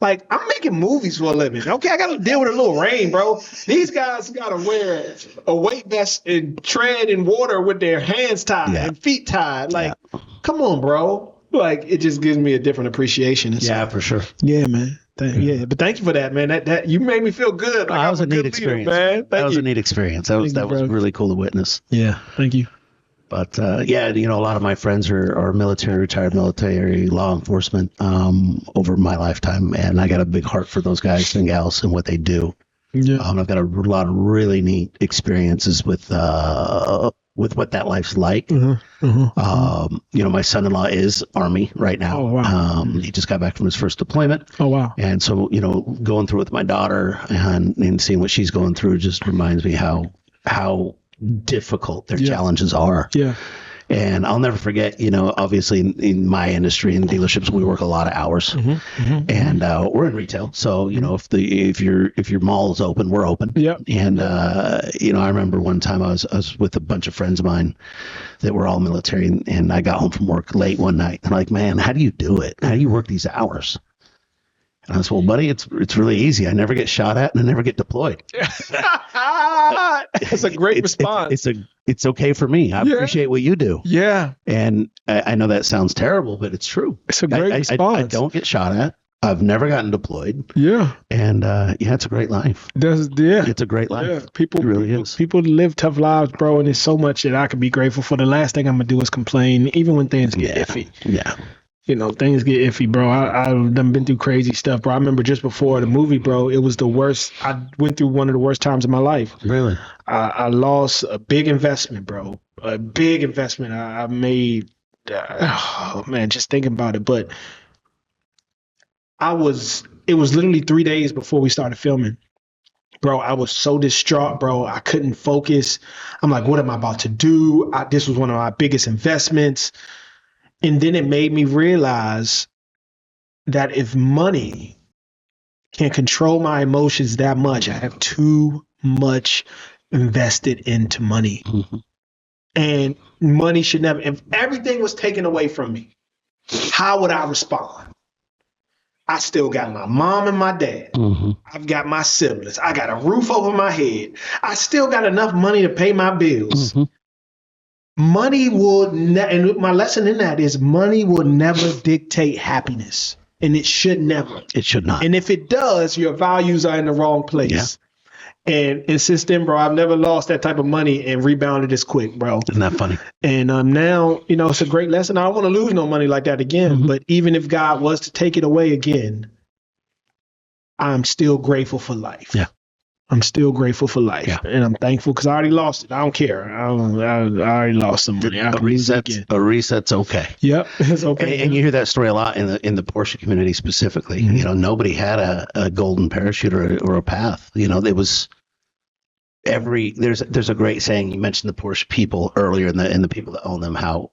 Speaker 2: Like, I'm making movies for a living. Okay, I got to deal with a little rain, bro. These guys got to wear a weight vest and tread in water with their hands tied and feet tied. Like, come on, bro. Like, it just gives me a different appreciation.
Speaker 1: Yeah, for sure.
Speaker 2: Yeah, man. But thank you for that, man. That you made me feel good. Like,
Speaker 1: that was a neat experience,
Speaker 2: man.
Speaker 1: That was a neat experience. That was really cool to witness.
Speaker 2: Yeah, thank you.
Speaker 1: But a lot of my friends are retired military, law enforcement over my lifetime, and I got a big heart for those guys and gals and what they do. Yeah, I've got a lot of really neat experiences with what that life's like. Mm-hmm. Mm-hmm. My son-in-law is Army right now.
Speaker 2: Oh, wow.
Speaker 1: He just got back from his first deployment.
Speaker 2: Oh, wow.
Speaker 1: And so, going through with my daughter and seeing what she's going through just reminds me how difficult their challenges are.
Speaker 2: Yeah.
Speaker 1: And I'll never forget, obviously in my industry in dealerships, we work a lot of hours, and we're in retail. So, if your mall is open, we're open.
Speaker 2: Yep.
Speaker 1: And, I remember one time I was with a bunch of friends of mine that were all military, and I got home from work late one night, and I'm like, man, how do you do it? How do you work these hours? And I said, well, buddy, it's really easy. I never get shot at and I never get deployed.
Speaker 2: That's a great response.
Speaker 1: It's okay for me. I appreciate what you do.
Speaker 2: Yeah.
Speaker 1: And I know that sounds terrible, but it's true.
Speaker 2: It's a great response.
Speaker 1: I don't get shot at. I've never gotten deployed.
Speaker 2: Yeah.
Speaker 1: And it's a great life. It's a great life. Yeah.
Speaker 2: People,
Speaker 1: it really is.
Speaker 2: People live tough lives, bro, and there's so much that I could be grateful for. The last thing I'm going to do is complain, even when things get iffy.
Speaker 1: Yeah.
Speaker 2: Things get iffy, bro. I've been through crazy stuff, bro. I remember just before the movie, bro, it was the worst. I went through one of the worst times of my life.
Speaker 1: Really?
Speaker 2: I lost a big investment, bro. A big investment I made. Oh, man, just thinking about it. But it was literally 3 days before we started filming. Bro, I was so distraught, bro. I couldn't focus. I'm like, what am I about to do? This was one of my biggest investments. And then it made me realize that if money can control my emotions that much, I have too much invested into money. Mm-hmm. And money should never, if everything was taken away from me, how would I respond? I still got my mom and my dad. Mm-hmm. I've got my siblings. I got a roof over my head. I still got enough money to pay my bills. Mm-hmm. Money will, and my lesson in that is money will never dictate happiness. and it should never.
Speaker 1: It should not.
Speaker 2: And if it does, your values are in the wrong place.
Speaker 1: Yeah.
Speaker 2: And since then, bro, I've never lost that type of money and rebounded this quick, bro.
Speaker 1: Isn't that funny?
Speaker 2: And now, it's a great lesson. I don't want to lose no money like that again. But even if God was to take it away again, I'm still grateful for life.
Speaker 1: Yeah.
Speaker 2: I'm still grateful for life.
Speaker 1: Yeah.
Speaker 2: And I'm thankful because I already lost it. I don't care. I already lost some money.
Speaker 1: A reset's okay.
Speaker 2: Yep. It's okay.
Speaker 1: And you hear that story a lot in the Porsche community specifically. Nobody had a golden parachute or a path. It was there's a great saying. You mentioned the Porsche people earlier and the people that own them, how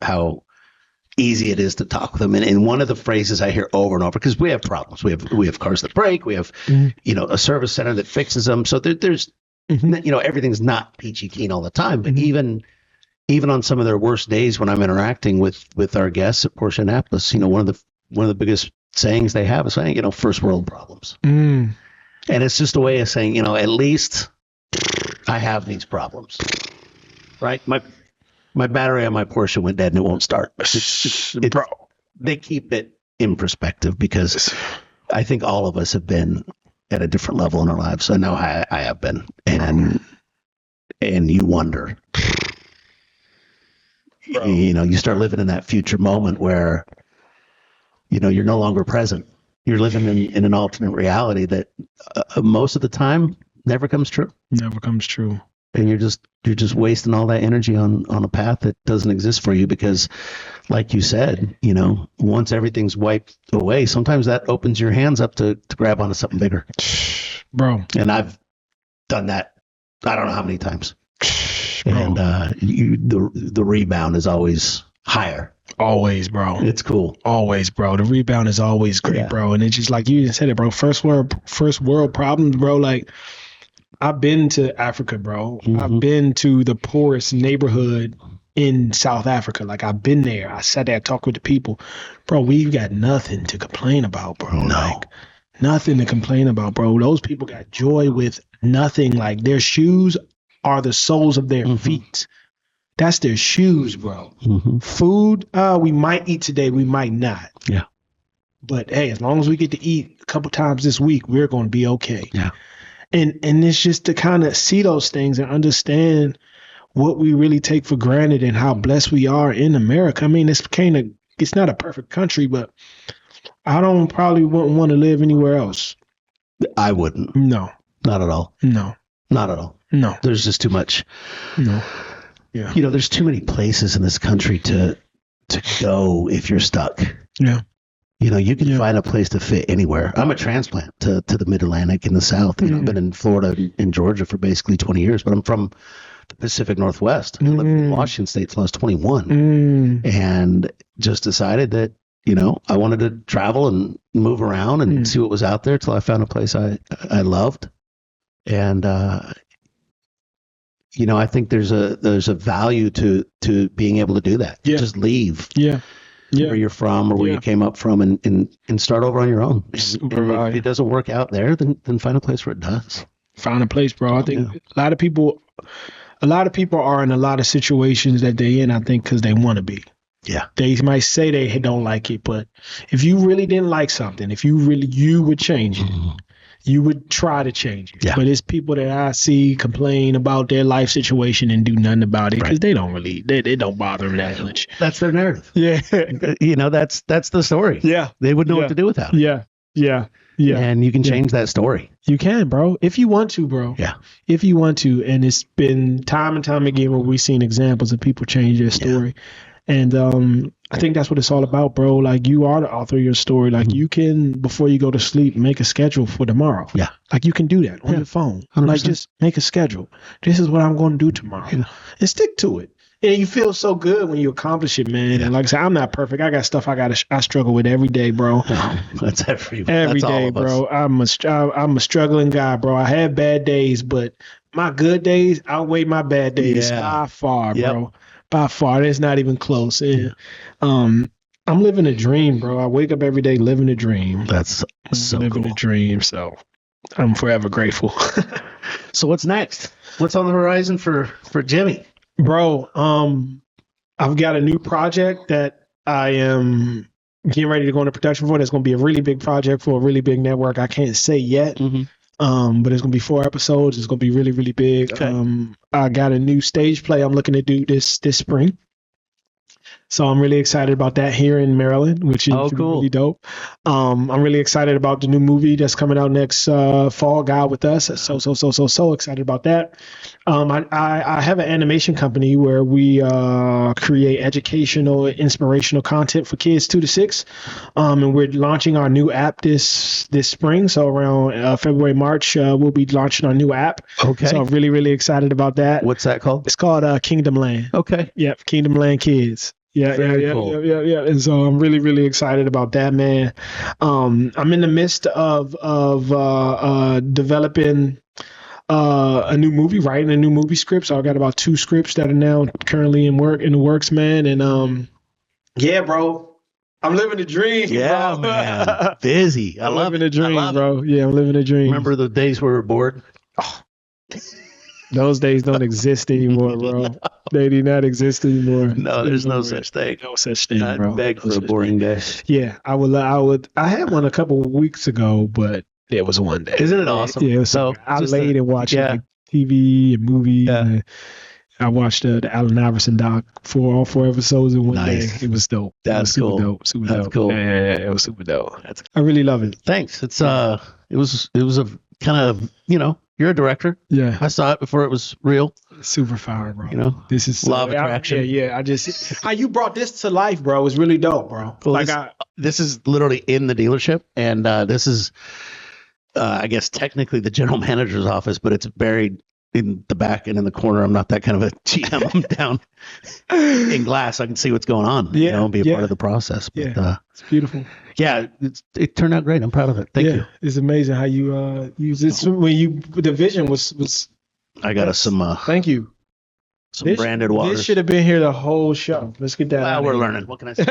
Speaker 1: easy it is to talk with them. And one of the phrases I hear over and over, because we have problems. We have cars that break. We have, a service center that fixes them. So there's, everything's not peachy keen all the time. But even on some of their worst days when I'm interacting with our guests at Porsche Annapolis, one of the biggest sayings they have is saying, first world problems. And it's just a way of saying, at least I have these problems, right? My battery on my Porsche went dead and it won't start. Bro, they keep it in perspective because I think all of us have been at a different level in our lives. I know I have been, and you wonder, you start living in that future moment where, you're no longer present. You're living in an alternate reality that most of the time never comes true.
Speaker 2: Never comes true.
Speaker 1: And you're just wasting all that energy on a path that doesn't exist for you because, like you said, once everything's wiped away, sometimes that opens your hands up to grab onto something bigger.
Speaker 2: Bro.
Speaker 1: And I've done that I don't know how many times.
Speaker 2: Bro.
Speaker 1: And the rebound is always higher.
Speaker 2: Always, bro.
Speaker 1: It's cool.
Speaker 2: Always, bro. The rebound is always great, bro. And it's just like you just said it, bro. First world problems, bro. Like, I've been to Africa, bro. I've been to the poorest neighborhood in South Africa. Like, I've been there. I sat there, talked with the people. Bro, we've got nothing to complain about, bro.
Speaker 1: No.
Speaker 2: Like, nothing to complain about, bro. Those people got joy with nothing. Like, their shoes are the soles of their feet. That's their shoes, bro. Food, we might eat today, we might not.
Speaker 1: Yeah.
Speaker 2: But, hey, as long as we get to eat a couple times this week, we're going to be okay.
Speaker 1: Yeah.
Speaker 2: And it's just to kind of see those things and understand what we really take for granted and how blessed we are in America. I mean, it's not a perfect country, but I probably wouldn't want to live anywhere else.
Speaker 1: I wouldn't.
Speaker 2: No.
Speaker 1: Not at all.
Speaker 2: No.
Speaker 1: Not at all.
Speaker 2: No.
Speaker 1: There's just too much.
Speaker 2: No. Yeah.
Speaker 1: There's too many places in this country to go if you're stuck.
Speaker 2: Yeah.
Speaker 1: You can find a place to fit anywhere. I'm a transplant to the Mid-Atlantic in the South. I've been in Florida and Georgia for basically 20 years, but I'm from the Pacific Northwest. I lived in Washington State till I was 21 and just decided that, I wanted to travel and move around and see what was out there till I found a place I loved. And, I think there's a value to being able to do that.
Speaker 2: Yeah.
Speaker 1: Just leave.
Speaker 2: Yeah.
Speaker 1: Where you're from or where you came up from and start over on your own. And if it doesn't work out there, then find a place where it does.
Speaker 2: Find a place, bro. I think a lot of people are in a lot of situations that they're in, I think, because they want to be.
Speaker 1: Yeah.
Speaker 2: They might say they don't like it, but if you really didn't like something, if you would change it. You would try to change it.
Speaker 1: Yeah.
Speaker 2: But it's people that I see complain about their life situation and do nothing about it because they don't really, they don't bother them that much.
Speaker 1: That's their narrative.
Speaker 2: Yeah.
Speaker 1: That's the story.
Speaker 2: Yeah.
Speaker 1: They wouldn't know what to do without it.
Speaker 2: Yeah. Yeah. Yeah.
Speaker 1: And you can change that story.
Speaker 2: You can, bro. If you want to, bro.
Speaker 1: Yeah.
Speaker 2: If you want to. And it's been time and time again where we've seen examples of people change their story. Yeah. And I think that's what it's all about, bro. Like, you are the author of your story. Like, you can, before you go to sleep, make a schedule for tomorrow.
Speaker 1: Yeah.
Speaker 2: Like, you can do that on your phone.
Speaker 1: 100%.
Speaker 2: Like, just make a schedule. This is what I'm going to do tomorrow. Yeah. And stick to it. And you feel so good when you accomplish it, man. Yeah. And like I said, I'm not perfect. I got stuff I struggle with every day, bro.
Speaker 1: That's every
Speaker 2: day, bro. I'm a struggling guy, bro. I have bad days, but my good days outweigh my bad days by far, bro. By far, it's not even close. And, I'm living a dream, bro. I wake up every day living a dream.
Speaker 1: That's so
Speaker 2: living
Speaker 1: cool.
Speaker 2: a dream. So I'm forever grateful.
Speaker 1: So what's next? What's on the horizon for Jimmy?
Speaker 2: Bro, I've got a new project that I am getting ready to go into production for. That's going to be a really big project for a really big network. I can't say yet, but it's going to be 4 episodes. It's going to be really, really big.
Speaker 1: Okay.
Speaker 2: I got a new stage play I'm looking to do this spring. So I'm really excited about that here in Maryland, which is really dope. I'm really excited about the new movie that's coming out next fall, God With Us. So excited about that. I have an animation company where we create educational, inspirational content for kids 2 to 6. And we're launching our new app this spring. So around February, March, we'll be launching our new app.
Speaker 1: Okay.
Speaker 2: So I'm really, really excited about that.
Speaker 1: What's that called?
Speaker 2: It's called Kingdom Land.
Speaker 1: Okay.
Speaker 2: Yep, Kingdom Land Kids. Yeah. And so I'm really, really excited about that, man. I'm in the midst of developing a new movie, writing a new movie script. So I got about 2 scripts that are now currently in the works, man. And yeah, bro. I'm living the dream.
Speaker 1: Yeah,
Speaker 2: bro.
Speaker 1: man. Busy.
Speaker 2: I'm living the dream, bro. Yeah, I'm living the dream.
Speaker 1: Remember the days where we were bored?
Speaker 2: Oh. Those days don't exist anymore, bro. They do not exist anymore.
Speaker 1: No, there's no such thing.
Speaker 2: No such thing,
Speaker 1: I'd
Speaker 2: bro.
Speaker 1: beg for a boring day.
Speaker 2: Yeah, I would. I had one a couple of weeks ago, but it was one day.
Speaker 1: Isn't it awesome?
Speaker 2: Yeah, so I laid and watched TV and movies.
Speaker 1: Yeah.
Speaker 2: And I watched the Allen Iverson doc for all 4 episodes in one day.
Speaker 1: Nice.
Speaker 2: It was dope.
Speaker 1: That's
Speaker 2: super
Speaker 1: cool.
Speaker 2: Dope. Super
Speaker 1: That's
Speaker 2: dope.
Speaker 1: cool.
Speaker 2: Yeah, it was super dope. I really love it.
Speaker 1: Thanks. It was a kind of, you're a director.
Speaker 2: Yeah.
Speaker 1: I saw it before it was real.
Speaker 2: Super fire, bro. This is
Speaker 1: law of attraction.
Speaker 2: I just how you brought this to life, bro, was really dope, bro.
Speaker 1: Well, this is literally in the dealership, and this is, I guess, technically the general manager's office, but it's buried in the back and in the corner. I'm not that kind of a GM. I'm down in glass. I can see what's going on. And be a part of the process. But,
Speaker 2: it's beautiful.
Speaker 1: Yeah, it turned out great. I'm proud of it. Thank you.
Speaker 2: It's amazing how you use this. When the vision was.
Speaker 1: I got us some.
Speaker 2: Thank you.
Speaker 1: Some branded water.
Speaker 2: This should have been here the whole show. Let's get that.
Speaker 1: Well, we're learning. What can I say?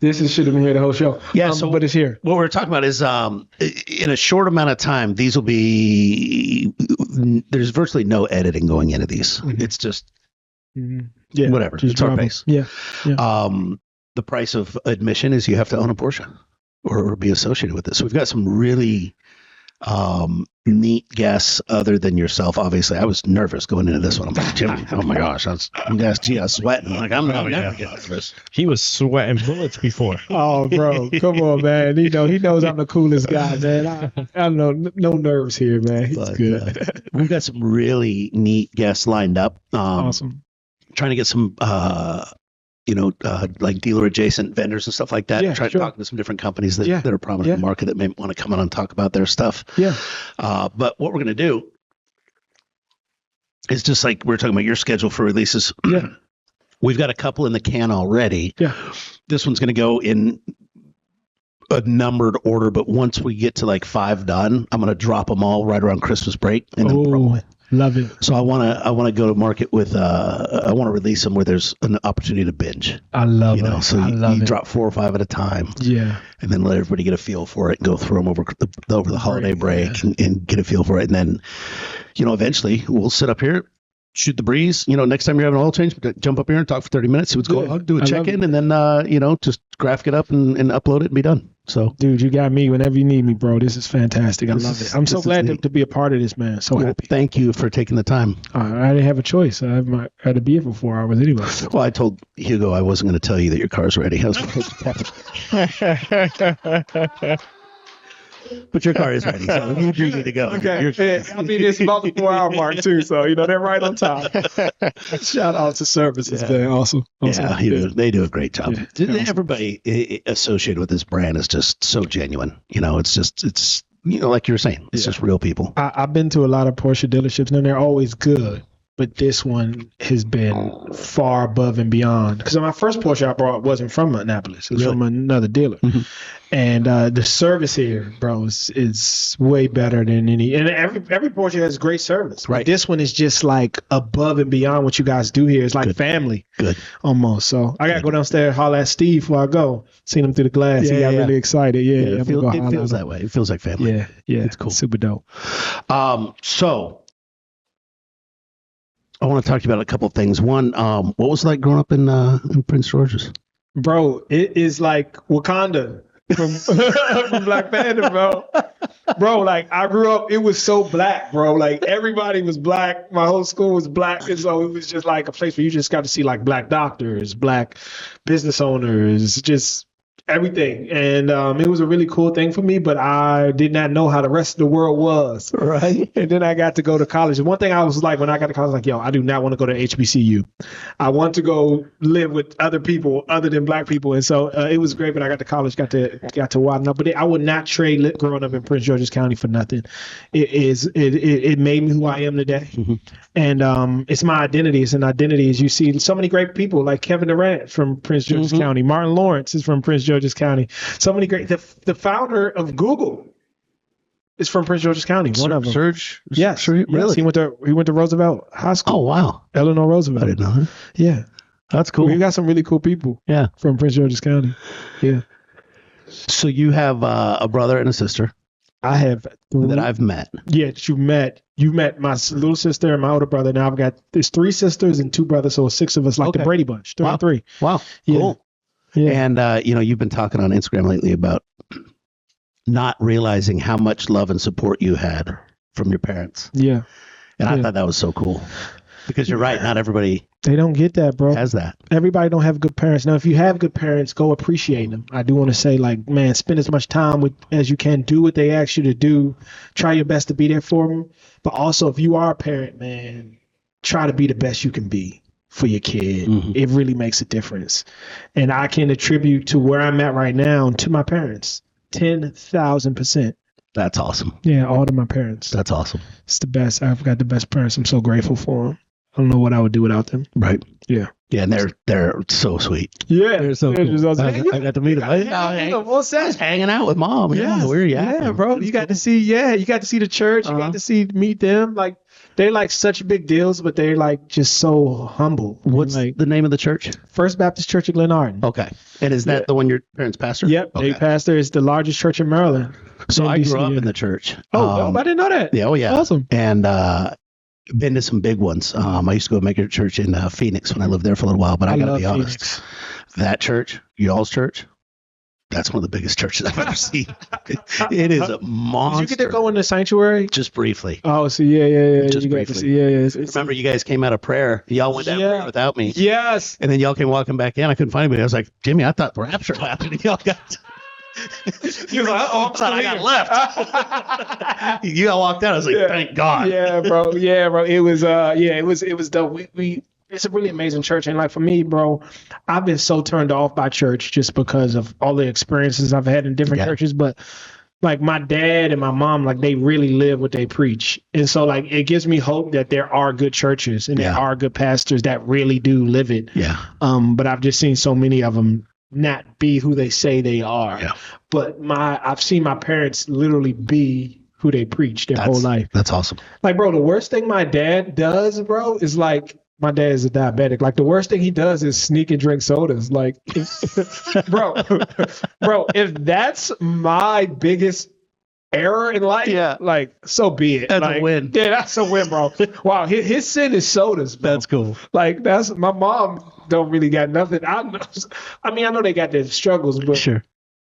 Speaker 2: Should have been here the whole show.
Speaker 1: Yeah,
Speaker 2: but it's here.
Speaker 1: What we're talking about is in a short amount of time, these will be. There's virtually no editing going into these. Mm-hmm. It's just whatever. It's our pace.
Speaker 2: Yeah.
Speaker 1: The price of admission is you have to own a Porsche or be associated with this. So we've got some really neat guests other than yourself. Obviously, I was nervous going into this one. I'm like, Jimmy, oh my gosh, I was sweating. Like, I'm never getting nervous.
Speaker 3: He was sweating bullets before.
Speaker 2: Oh, bro, come on, man. He knows I'm the coolest guy, man. I know no nerves here, man. He's good.
Speaker 1: We've got some really neat guests lined up.
Speaker 2: Awesome.
Speaker 1: Trying to get some like dealer adjacent vendors and stuff like that.
Speaker 2: Yeah,
Speaker 1: Talking to some different companies that are prominent in the market that may want to come on and talk about their stuff.
Speaker 2: Yeah.
Speaker 1: But what we're going to do is just like we're talking about your schedule for releases.
Speaker 2: Yeah.
Speaker 1: We've got a couple in the can already.
Speaker 2: Yeah.
Speaker 1: This one's going to go in a numbered order, but once we get to like 5 done, I'm going to drop them all right around Christmas break and then promo it.
Speaker 2: Love it.
Speaker 1: So I want to go to market with I want to release them where there's an opportunity to binge.
Speaker 2: I love it.
Speaker 1: So you drop 4 or 5 at a time.
Speaker 2: Yeah.
Speaker 1: And then let everybody get a feel for it and go through them over the holiday break and get a feel for it. And then, eventually we'll sit up here, shoot the breeze. Next time you're having an oil change, jump up here and talk for 30 minutes. See what's going on. Do a check-in and then, just graphic it up and upload it and be done. So,
Speaker 2: dude, you got me whenever you need me, bro. This is fantastic. I love it. I'm so glad to be a part of this, man. So happy.
Speaker 1: Thank you for taking the time.
Speaker 2: I didn't have a choice. I had to be here for 4 hours anyway.
Speaker 1: Well, I told Hugo I wasn't going to tell you that your car's ready. I was But your car is ready, so you're good to go.
Speaker 2: Okay. I'll be this about the 4 hour mark too, so they're right on time. Shout out to services, man. Awesome.
Speaker 1: Yeah, they do a great job. Yeah. Everybody associated with this brand is just so genuine. It's like you were saying, it's just real people.
Speaker 2: I've been to a lot of Porsche dealerships, and they're always good. But this one has been far above and beyond. Because my first Porsche I brought wasn't from Annapolis. It was from another dealer. Mm-hmm. And the service here, bro, is way better than any. And every Porsche has great service.
Speaker 1: Right.
Speaker 2: But this one is just like above and beyond what you guys do here. It's like family.
Speaker 1: Good.
Speaker 2: Almost. So I got to go downstairs and holler at Steve before I go. Seen him through the glass. He got really excited. Yeah.
Speaker 1: It feels that way. It feels like family.
Speaker 2: Yeah.
Speaker 1: It's cool.
Speaker 2: Super dope.
Speaker 1: So I want to talk to you about a couple of things. One, what was it like growing up in Prince George's?
Speaker 2: Bro, it is like Wakanda from, from Black Panther, bro. Bro, like I grew up, it was so black, bro. Like everybody was black. My whole school was black. And so it was just like a place where you just got to see like black doctors, black business owners, just everything. And it was a really cool thing for me, but I did not know how the rest of the world was.
Speaker 1: Right.
Speaker 2: And then I got to go to college. And one thing I was like, when I got to college, like, yo, I do not want to go to HBCU. I want to go live with other people other than black people. And so it was great, but I got to college, got to widen up. But I would not trade growing up in Prince George's County for nothing. It made me who I am today.
Speaker 1: Mm-hmm.
Speaker 2: And it's my identity. It's an identity. As you see so many great people like Kevin Durant from Prince George's County. Martin Lawrence is from Prince George's County. So many great, the founder of Google is from Prince George's County. One of them.
Speaker 3: Surge?
Speaker 2: Yes,
Speaker 3: Really?
Speaker 2: yes. He went to Roosevelt High School.
Speaker 1: Oh, wow.
Speaker 2: Eleanor Roosevelt.
Speaker 1: I didn't know that.
Speaker 2: Yeah,
Speaker 1: That's cool.
Speaker 2: we got some really cool people.
Speaker 1: Yeah.
Speaker 2: From Prince George's County. Yeah,
Speaker 1: So you have a brother and a sister
Speaker 2: I have
Speaker 1: that I've met.
Speaker 2: Yeah, that you met. You met my little sister and my older brother. Now there's 3 sisters and 2 brothers, so 6 of us, like the
Speaker 1: Okay.
Speaker 2: Brady Bunch. 3
Speaker 1: Wow.
Speaker 2: and 3.
Speaker 1: Wow.
Speaker 2: Yeah.
Speaker 1: Cool.
Speaker 2: Yeah.
Speaker 1: And, you've been talking on Instagram lately about not realizing how much love and support you had from your parents.
Speaker 2: Yeah.
Speaker 1: And I
Speaker 2: Yeah.
Speaker 1: thought that was so cool because you're right. Not everybody
Speaker 2: They don't get that, bro.
Speaker 1: has that.
Speaker 2: Everybody don't have good parents. Now, if you have good parents, go appreciate them. I do want to say, like, man, spend as much time with as you can. Do what they ask you to do. Try your best to be there for them. But also, if you are a parent, man, try to be the best you can be for your kid.
Speaker 1: Mhm.
Speaker 2: It really makes a difference. And I can attribute to where I'm at right now to my parents. 10,000%.
Speaker 1: That's awesome.
Speaker 2: Yeah, all to my parents.
Speaker 1: That's awesome.
Speaker 2: It's the best. I've got the best parents. I'm so grateful for them. I don't know what I would do without them.
Speaker 1: Right.
Speaker 2: Yeah.
Speaker 1: Yeah. And they're so sweet.
Speaker 2: Yeah.
Speaker 1: They're so
Speaker 2: They're
Speaker 1: cool.
Speaker 2: just awesome.
Speaker 1: I got to meet them.
Speaker 2: What's that?
Speaker 1: Hanging out with mom. Yeah. Where you at?
Speaker 2: Yeah, bro. You got to see, you got to see the church. You got to meet them. Like, they're like such big deals, but they're like just so humble.
Speaker 1: What's
Speaker 2: like
Speaker 1: the name of the church?
Speaker 2: First Baptist Church of Glenarden?
Speaker 1: Okay. And is that the one your parents pastor?
Speaker 2: Yep.
Speaker 1: Okay.
Speaker 2: They pastor. It's the largest church in Maryland.
Speaker 1: So I grew up
Speaker 2: NBC,
Speaker 1: in the church.
Speaker 2: Oh, I didn't know that.
Speaker 1: Yeah. Oh, yeah.
Speaker 2: Awesome.
Speaker 1: And been to some big ones. I used to go make a church in Phoenix when I lived there for a little while. But I got to be honest,
Speaker 2: Phoenix.
Speaker 1: that church, y'all's church, that's one of the biggest churches I've ever seen. It is a monster.
Speaker 2: Did you get to go in the sanctuary?
Speaker 1: Just briefly.
Speaker 2: Oh, so yeah.
Speaker 1: Just
Speaker 2: You got to
Speaker 1: briefly.
Speaker 2: see, It's,
Speaker 1: Remember, you guys came out of prayer. Y'all went down prayer without me.
Speaker 2: yes.
Speaker 1: And then y'all came walking back in. I couldn't find anybody. I was like, Jimmy, I thought the rapture happened. And y'all got.
Speaker 2: You were like, oh,
Speaker 1: I thought I got left. You all walked out. I was like, thank God.
Speaker 2: Yeah, bro. Yeah, bro. It was it was dope. We it's a really amazing church. And like for me, bro, I've been so turned off by church just because of all the experiences I've had in different churches. But like my dad and my mom, like they really live what they preach. And so like it gives me hope that there are good churches and there are good pastors that really do live it.
Speaker 1: Yeah.
Speaker 2: But I've just seen so many of them not be who they say they are.
Speaker 1: Yeah.
Speaker 2: But I've seen my parents literally be who they preach their whole life.
Speaker 1: That's awesome.
Speaker 2: Like, bro, the worst thing my dad does, bro, is like, my dad is a diabetic. Like, the worst thing he does is sneak and drink sodas. Like, bro, if that's my biggest error in life, like, so be it.
Speaker 1: That's
Speaker 2: like,
Speaker 1: a win.
Speaker 2: Yeah, that's a win, bro. Wow, his sin is sodas, bro.
Speaker 1: That's cool.
Speaker 2: Like, that's my mom don't really got nothing. I know they got their struggles, but
Speaker 1: Sure.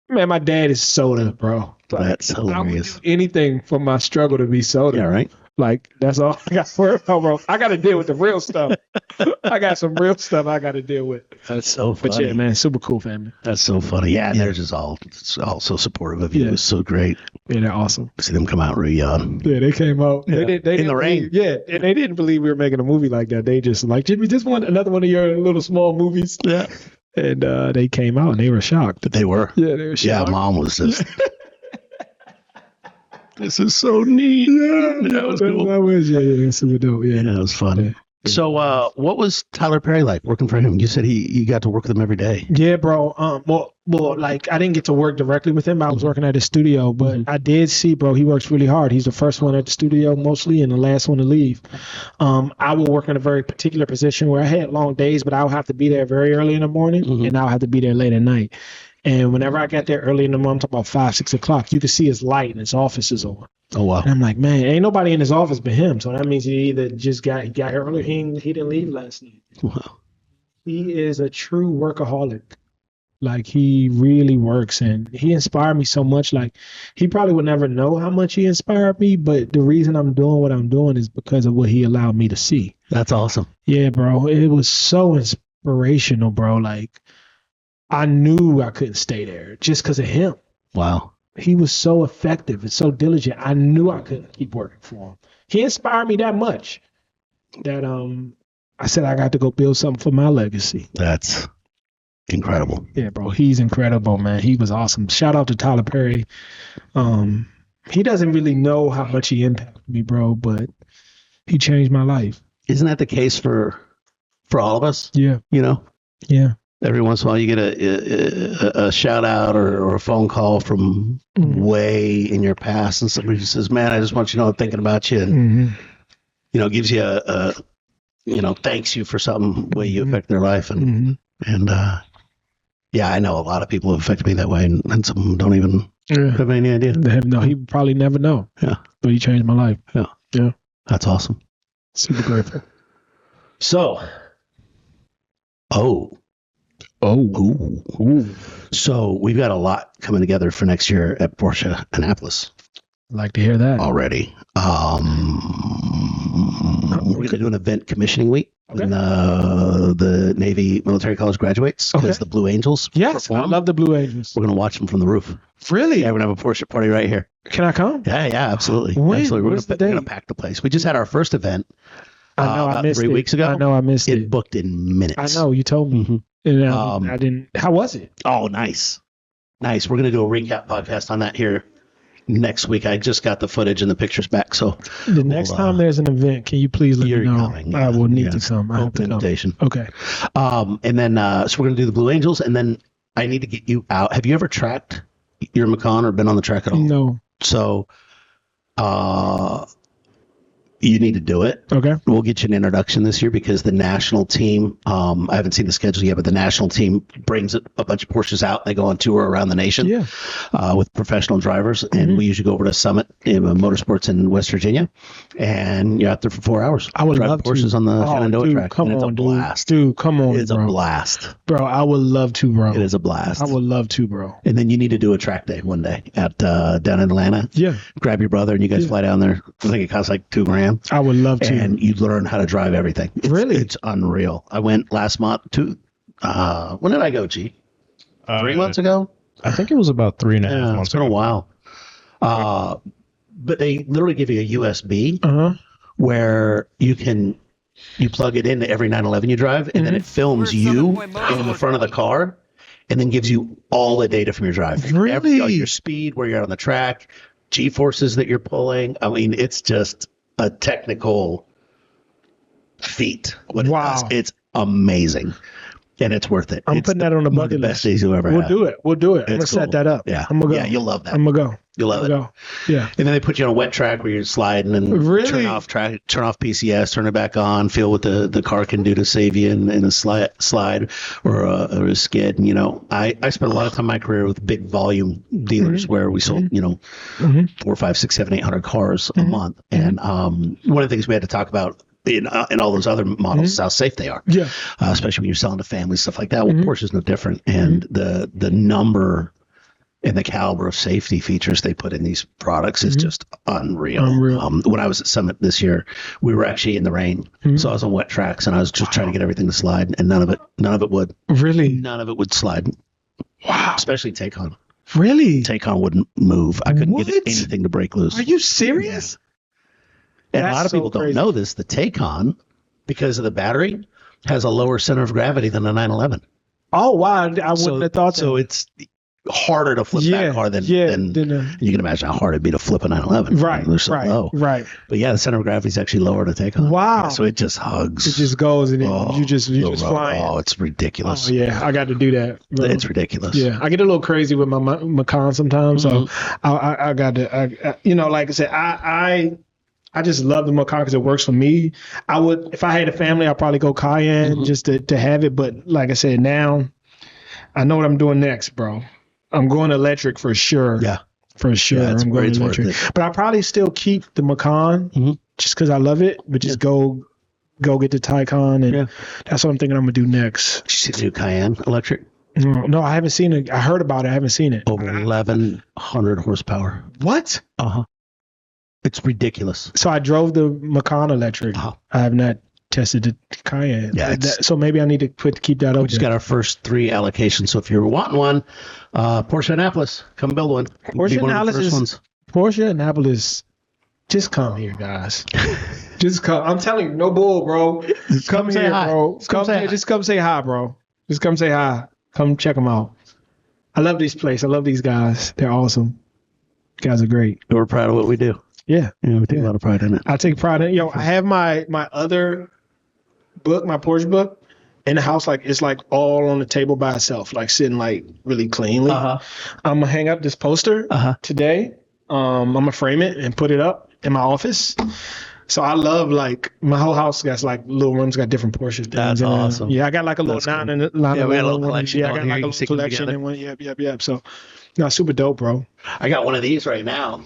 Speaker 2: man, my dad is soda, bro. Like,
Speaker 1: That's hilarious.
Speaker 2: I would do anything for my struggle to be soda.
Speaker 1: Yeah, right.
Speaker 2: Like, that's all I got to worry about, bro. I got to deal with the real stuff. I got some real stuff I got to deal with.
Speaker 1: That's so funny.
Speaker 2: But yeah, man, super cool family.
Speaker 1: That's so funny. Yeah, they're just all so supportive of you.
Speaker 2: Yeah.
Speaker 1: It was so great
Speaker 2: Yeah, they're awesome.
Speaker 1: to see them come out really young.
Speaker 2: Yeah, they came out.
Speaker 1: Yeah.
Speaker 2: They
Speaker 1: In
Speaker 2: didn't
Speaker 1: the rain.
Speaker 2: believe- Yeah, and they didn't believe we were making a movie like that. They just like, Jimmy, just want another one of your little small movies.
Speaker 1: Yeah.
Speaker 2: And they came out and they were shocked.
Speaker 1: They were.
Speaker 2: Yeah, they were shocked.
Speaker 1: Yeah, mom was just. This is so neat. Yeah, that was cool.
Speaker 2: That was, yeah, super dope. Yeah.
Speaker 1: Yeah, it was fun.
Speaker 2: Yeah.
Speaker 1: So, what was Tyler Perry like working for him? You said you got to work with him every day.
Speaker 2: Yeah, bro. Well, like I didn't get to work directly with him. I was working at his studio, but I did see, bro, he works really hard. He's the first one at the studio mostly and the last one to leave. I will work in a very particular position where I had long days, but I'll have to be there very early in the morning and I'll have to be there late at night. And whenever I got there early in the morning, I'm talking about 5, 6 o'clock, you could see his light and his office is on.
Speaker 1: Oh, wow.
Speaker 2: And I'm like, man, ain't nobody in his office but him. So that means he either just got here early, he didn't leave last night.
Speaker 1: Wow.
Speaker 2: He is a true workaholic. Like, he really works, and he inspired me so much. Like, he probably would never know how much he inspired me, but the reason I'm doing what I'm doing is because of what he allowed me to see.
Speaker 1: That's awesome.
Speaker 2: Yeah, bro. It was so inspirational, bro. Like, I knew I couldn't stay there just because of him.
Speaker 1: Wow.
Speaker 2: He was so effective and so diligent. I knew I couldn't keep working for him. He inspired me that much that I said I got to go build something for my legacy.
Speaker 1: That's incredible.
Speaker 2: Yeah, bro. He's incredible, man. He was awesome. Shout out to Tyler Perry. He doesn't really know how much he impacted me, bro, but he changed my life.
Speaker 1: Isn't that the case for all of us?
Speaker 2: Yeah.
Speaker 1: You know,
Speaker 2: Yeah.
Speaker 1: every once in a while you get a shout out or a phone call from way in your past, and somebody just says, "Man, I just want you to know I'm thinking about you," and gives you a thanks you for something way you affect their life, and yeah, I know a lot of people have affected me that way, and some of them don't even have any idea.
Speaker 2: They have he probably never know.
Speaker 1: Yeah,
Speaker 2: but he changed my life. Yeah,
Speaker 1: that's awesome.
Speaker 2: Super grateful.
Speaker 1: So, ooh. So we've got a lot coming together for next year at Porsche Annapolis.
Speaker 2: I'd like to hear that
Speaker 1: already. We're going to do an event commissioning week.
Speaker 2: Okay.
Speaker 1: And the Navy Military College graduates, because the Blue Angels.
Speaker 2: Yes, I love the Blue Angels.
Speaker 1: We're going to watch them from the roof.
Speaker 2: Really?
Speaker 1: Yeah, we're going to have a Porsche party right here.
Speaker 2: Can I come?
Speaker 1: Yeah, absolutely.
Speaker 2: When?
Speaker 1: Absolutely. We're
Speaker 2: What's
Speaker 1: going to pack the place. We just had our first event.
Speaker 2: I know, I missed
Speaker 1: 3 weeks ago.
Speaker 2: I know, I missed it.
Speaker 1: It booked in minutes.
Speaker 2: I know, you told me.
Speaker 1: Mm-hmm.
Speaker 2: And I didn't. How was it?
Speaker 1: Oh, nice. We're going to do a recap podcast on that here next week. I just got the footage and the pictures back. So
Speaker 2: the next time there's an event, can you please let me know?
Speaker 1: Coming,
Speaker 2: I will need to come. I have to
Speaker 1: invitation.
Speaker 2: Come. Okay.
Speaker 1: And then so we're going to do the Blue Angels, and then I need to get you out. Have you ever tracked your Macan or been on the track at all?
Speaker 2: No.
Speaker 1: So you need to do it.
Speaker 2: Okay.
Speaker 1: We'll get you an introduction this year because the national team, I haven't seen the schedule yet, but the national team brings a bunch of Porsches out. They go on tour around the nation with professional drivers. And we usually go over to Summit in Motorsports in West Virginia. And you're out there for 4 hours.
Speaker 2: I would love
Speaker 1: Porsches
Speaker 2: to.
Speaker 1: on the Shenandoah track.
Speaker 2: Come
Speaker 1: and
Speaker 2: on,
Speaker 1: it's a blast.
Speaker 2: Dude, come on,
Speaker 1: It's a blast.
Speaker 2: Bro, I would love to, bro.
Speaker 1: It is a blast.
Speaker 2: I would love to, bro.
Speaker 1: And then you need to do a track day one day at down in Atlanta.
Speaker 2: Yeah.
Speaker 1: Grab your brother and you guys fly down there. I think it costs like $2,000.
Speaker 2: I would love to.
Speaker 1: And you learn how to drive everything. It's unreal. I went last month when did I go, G? 3 months ago?
Speaker 3: I think it was about 3.5 months
Speaker 1: it's been
Speaker 3: ago.
Speaker 1: a while. But they literally give you a USB where you plug it into every 911 you drive, and then it films you in the front of the car, and then gives you all the data from your drive.
Speaker 2: Really?
Speaker 1: Your speed, where you're on the track, G-forces that you're pulling. I mean, it's just a technical feat.
Speaker 2: Wow.
Speaker 1: It's amazing. And it's worth it.
Speaker 2: I'm putting that on the bucket list.
Speaker 1: Best days you'll ever
Speaker 2: We'll
Speaker 1: have.
Speaker 2: do it. We'll do it. I'm going to set that up.
Speaker 1: Yeah.
Speaker 2: I'm going to go.
Speaker 1: Yeah, you'll love that.
Speaker 2: I'm going to go.
Speaker 1: You'll love it.
Speaker 2: Go. Yeah.
Speaker 1: And then they put you on a wet track where you're sliding and turn off PCS, turn it back on, feel what the car can do to save you in a slide or a skid. And, I spent a lot of time in my career with big volume dealers where we sold, 4, 5, 6, 7, 800 cars a month. And one of the things we had to talk about in all those other models is how safe they are.
Speaker 2: Yeah.
Speaker 1: Especially when you're selling to families, stuff like that. Well, Porsche's no different. And the number and the caliber of safety features they put in these products is just unreal. When I was at Summit this year, we were actually in the rain. So I was on wet tracks and I was just trying to get everything to slide, and none of it would.
Speaker 2: Really?
Speaker 1: None of it would slide.
Speaker 2: Wow.
Speaker 1: Especially Taycan.
Speaker 2: Really?
Speaker 1: Taycan wouldn't move. I couldn't get anything to break loose.
Speaker 2: Are you serious?
Speaker 1: And a lot of people don't know this. The Taycan, because of the battery, has a lower center of gravity than a 911.
Speaker 2: Oh, wow. I wouldn't have thought so.
Speaker 1: So it's harder to flip that car than you can imagine how hard it'd be to flip a 911.
Speaker 2: Right,
Speaker 1: They're so low.
Speaker 2: Right.
Speaker 1: But yeah, the center of gravity is actually lower to Taycan.
Speaker 2: Wow.
Speaker 1: Yeah, so it just hugs.
Speaker 2: It just goes and you just flying.
Speaker 1: Oh, it's ridiculous.
Speaker 2: Oh, yeah. I got to do that. Bro.
Speaker 1: It's ridiculous.
Speaker 2: Yeah. I get a little crazy with my Macan sometimes. So I got to, like I said, I just love the Macan because it works for me. I would, if I had a family, I'd probably go Cayenne just to have it. But like I said, now I know what I'm doing next, bro. I'm going electric for sure.
Speaker 1: Yeah.
Speaker 2: For sure.
Speaker 1: Yeah,
Speaker 2: I'm going electric. But I'll probably still keep the Macan just because I love it, but just go get the Taycan. And that's what I'm thinking I'm going to do next.
Speaker 1: Did you see the new Cayenne electric?
Speaker 2: No, I haven't seen it. I heard about it. I haven't seen it.
Speaker 1: Over 1,100 horsepower.
Speaker 2: What?
Speaker 1: It's ridiculous.
Speaker 2: So I drove the Macan electric.
Speaker 1: Uh-huh.
Speaker 2: I have not tested the Cayenne.
Speaker 1: Yeah,
Speaker 2: So maybe I need to keep that open.
Speaker 1: We just got our first 3 allocations. So if you're wanting one, Porsche Annapolis, come build one.
Speaker 2: Porsche
Speaker 1: Be one of the first
Speaker 2: Annapolis
Speaker 1: ones.
Speaker 2: Porsche Annapolis. Just come here, guys. Just come. I'm telling you, no bull, bro. Come
Speaker 1: say
Speaker 2: here,
Speaker 1: hi.
Speaker 2: bro.
Speaker 1: Come say
Speaker 2: here.
Speaker 1: hi.
Speaker 2: Just come say hi, bro. Just come say hi. Come check them out. I love this place. I love these guys. They're awesome. You guys are great.
Speaker 1: We're proud of what we do.
Speaker 2: Yeah.
Speaker 1: We take a lot of pride in it.
Speaker 2: I take pride in it. Yo, I have my other book, my Porsche book, in the house. Like it's like all on the table by itself, like sitting like really cleanly. I'm gonna hang up this poster today. I'm gonna frame it and put it up in my office. So I love like my whole house got like little rooms, got different Porsche things.
Speaker 1: That's awesome.
Speaker 2: Yeah, I got like a little
Speaker 1: That's
Speaker 2: nine
Speaker 1: cool.
Speaker 2: and line.
Speaker 1: Yeah,
Speaker 2: of
Speaker 1: we got a
Speaker 2: little
Speaker 1: little
Speaker 2: ones.
Speaker 1: collection
Speaker 2: Yeah, I
Speaker 1: going
Speaker 2: got
Speaker 1: here.
Speaker 2: like
Speaker 1: You
Speaker 2: a
Speaker 1: can stick
Speaker 2: little
Speaker 1: them
Speaker 2: collection
Speaker 1: together.
Speaker 2: and one. Yep. So, no, super dope, bro.
Speaker 1: I got one of these right now.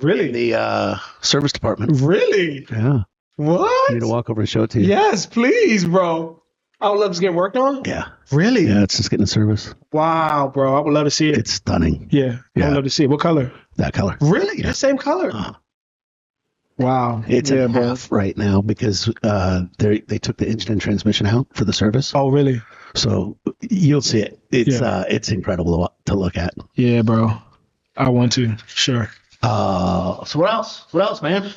Speaker 2: Really?
Speaker 1: In the service department.
Speaker 2: Really?
Speaker 1: Yeah.
Speaker 2: What?
Speaker 1: I need to walk over and show it to you.
Speaker 2: Yes, please, bro. I would love to get worked on.
Speaker 1: Yeah.
Speaker 2: Really?
Speaker 1: Yeah, it's just getting in service.
Speaker 2: Wow, bro. I would love to see it.
Speaker 1: It's stunning.
Speaker 2: Yeah. I
Speaker 1: Yeah.
Speaker 2: would love to see it. What color?
Speaker 1: That color.
Speaker 2: Really?
Speaker 1: Yeah.
Speaker 2: The same color? Wow.
Speaker 1: It's
Speaker 2: yeah,
Speaker 1: in half right now because they took the engine and transmission out for the service.
Speaker 2: Oh, really?
Speaker 1: So you'll see it. It's incredible to look at.
Speaker 2: Yeah, bro. I want to. Sure.
Speaker 1: So what else? What else, man?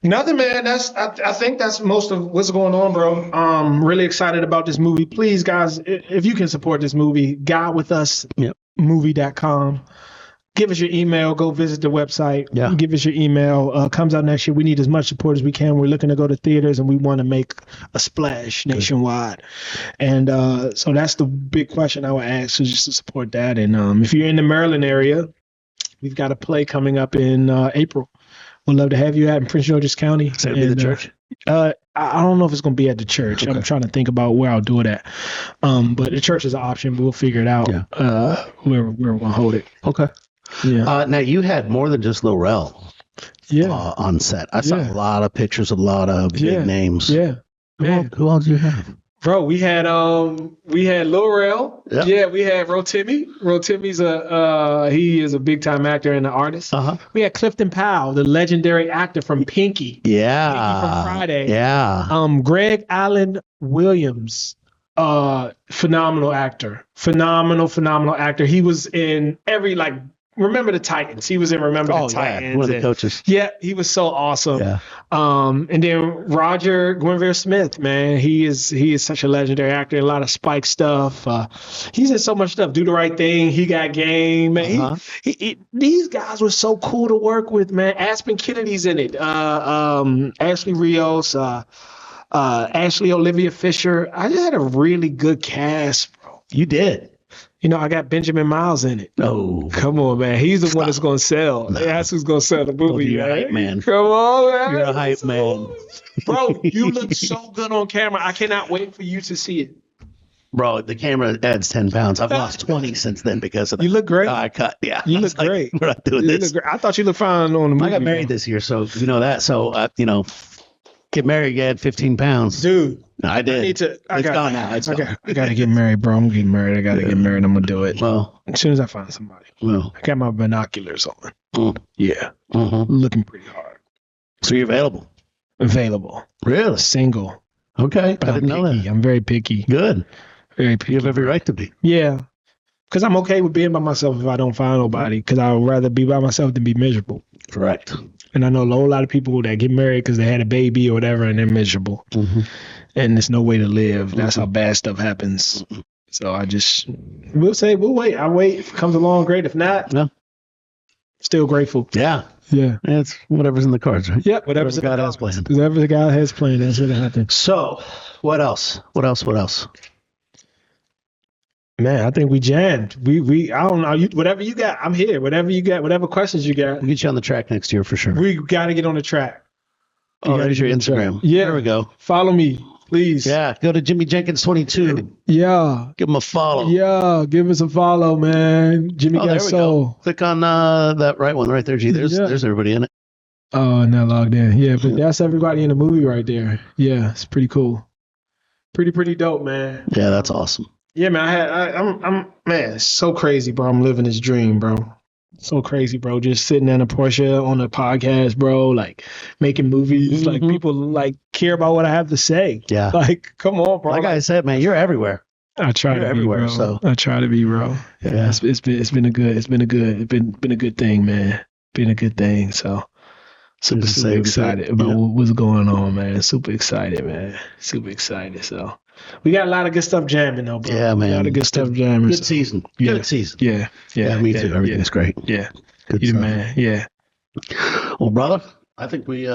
Speaker 2: Nothing, man. I think that's most of what's going on, bro. Really excited about this movie. Please, guys, if you can support this movie, godwithusmovie.com. Give us your email. Go visit the website.
Speaker 1: Yeah.
Speaker 2: Give us your email. Comes out next year. We need as much support as we can. We're looking to go to theaters and we want to make a splash nationwide. And so that's the big question I would ask, is just to support that. And if you're in the Maryland area, we've got a play coming up in April. We'd love to have you at in Prince George's County.
Speaker 1: So it'll be the church?
Speaker 2: I don't know if it's going to be at the church.
Speaker 1: Okay.
Speaker 2: I'm trying to think about where I'll do it at. But the church is an option. We'll figure it out where we're going to hold it.
Speaker 1: Okay.
Speaker 2: Yeah.
Speaker 1: Now you had more than just Lil Rel on set. I saw a lot of pictures of a lot of big names.
Speaker 2: Yeah. Man.
Speaker 1: Who else do you have?
Speaker 2: Bro, we had Lil Rel.
Speaker 1: Yep.
Speaker 2: Yeah, we had Rotimi. Rotimi's he is a big time actor and an artist. We had Clifton Powell, the legendary actor from Pinky.
Speaker 1: Yeah.
Speaker 2: Pinky from Friday.
Speaker 1: Yeah.
Speaker 2: Greg Allen Williams, phenomenal actor. Phenomenal actor. He was in every Remember the Titans. He was in Remember the Titans.
Speaker 1: One of the coaches.
Speaker 2: Yeah, he was so awesome.
Speaker 1: Yeah.
Speaker 2: And then Roger Guinevere Smith, man, he is such a legendary actor. A lot of Spike stuff. He's in so much stuff. Do the Right Thing. He Got Game, man. These guys were so cool to work with, man. Aspen Kennedy's in it. Ashley Rios, Ashley Olivia Fisher. I just had a really good cast, bro.
Speaker 1: You did.
Speaker 2: You know, I got Benjamin Miles in it.
Speaker 1: Oh,
Speaker 2: come on, man. He's the one that's going to sell. No. That's who's going to sell the movie,
Speaker 1: you're a hype man.
Speaker 2: Come on, man.
Speaker 1: You're a hype man.
Speaker 2: Bro, you look so good on camera. I cannot wait for you to see it.
Speaker 1: Bro, the camera adds 10 pounds. I've lost 20 since then because of that.
Speaker 2: You look great.
Speaker 1: I cut. Yeah.
Speaker 2: You look great.
Speaker 1: We're not doing this.
Speaker 2: I thought you looked fine on the movie.
Speaker 1: I got married this year, so you know that. So, get married, you had 15 pounds.
Speaker 2: Dude.
Speaker 1: I did. It's gone now.
Speaker 2: I got to get married, bro. I'm getting married. I got to get married. I'm going to do it.
Speaker 1: Well,
Speaker 2: as soon as I find somebody.
Speaker 1: Well,
Speaker 2: I got my binoculars on. Yeah.
Speaker 1: Mm-hmm.
Speaker 2: Looking pretty hard.
Speaker 1: So you're available?
Speaker 2: Available.
Speaker 1: Really?
Speaker 2: Single.
Speaker 1: Okay.
Speaker 2: But
Speaker 1: I didn't know that.
Speaker 2: I'm very picky.
Speaker 1: Good.
Speaker 2: Very picky.
Speaker 1: You have every right to be.
Speaker 2: Yeah. Because I'm okay with being by myself if I don't find nobody. Because I would rather be by myself than be miserable.
Speaker 1: Correct.
Speaker 2: And I know a whole lot of people that get married because they had a baby or whatever and they're miserable.
Speaker 1: Mm-hmm.
Speaker 2: And there's no way to live. That's how bad stuff happens. So we'll wait. I'll wait. If it comes along, great. If not, still grateful.
Speaker 1: Yeah.
Speaker 2: Yeah.
Speaker 1: It's whatever's in the cards, right?
Speaker 2: Yeah.
Speaker 1: Whatever God has planned.
Speaker 2: Whatever God has planned, that's what happens.
Speaker 1: So, what else?
Speaker 2: Man, I think we jammed. I don't know. Whatever you got, I'm here. Whatever you got, whatever questions you got.
Speaker 1: We'll get you on the track next year for sure.
Speaker 2: We got to get on the track.
Speaker 1: There's your Instagram.
Speaker 2: Yeah.
Speaker 1: There we go.
Speaker 2: Follow me, please.
Speaker 1: Yeah. Go to Jimmy Jenkins 22.
Speaker 2: Yeah.
Speaker 1: Give him a follow.
Speaker 2: Yeah. Give us a follow, man. Jimmy got soul.
Speaker 1: Go. Click on that right one right there. Gee, there's everybody in it.
Speaker 2: Oh, not logged in. Yeah, but that's everybody in the movie right there. Yeah, it's pretty cool. Pretty dope, man.
Speaker 1: Yeah, that's awesome.
Speaker 2: Yeah, man. I'm man. It's so crazy, bro. I'm living this dream, bro. So crazy, bro. Just sitting in a Porsche on a podcast, bro. Like making movies. Like people like care about what I have to say.
Speaker 1: Yeah.
Speaker 2: Like, come on, bro.
Speaker 1: Like I said, man, you're everywhere.
Speaker 2: I try
Speaker 1: You're
Speaker 2: to be,
Speaker 1: everywhere,
Speaker 2: bro.
Speaker 1: so.
Speaker 2: I try to be, bro.
Speaker 1: Yeah.
Speaker 2: It's been a good thing, man. Been a good thing. So super excited about what's going on, man. Super excited, man. Super excited. So we got a lot of good stuff jamming, though, bro.
Speaker 1: Yeah, man.
Speaker 2: A lot of good stuff jamming.
Speaker 1: Good season.
Speaker 2: Yeah.
Speaker 1: Good season.
Speaker 2: Yeah.
Speaker 1: Me too. Everything's great.
Speaker 2: Yeah.
Speaker 1: Good
Speaker 2: You the
Speaker 1: stuff.
Speaker 2: man. Yeah.
Speaker 1: Well, brother, I think we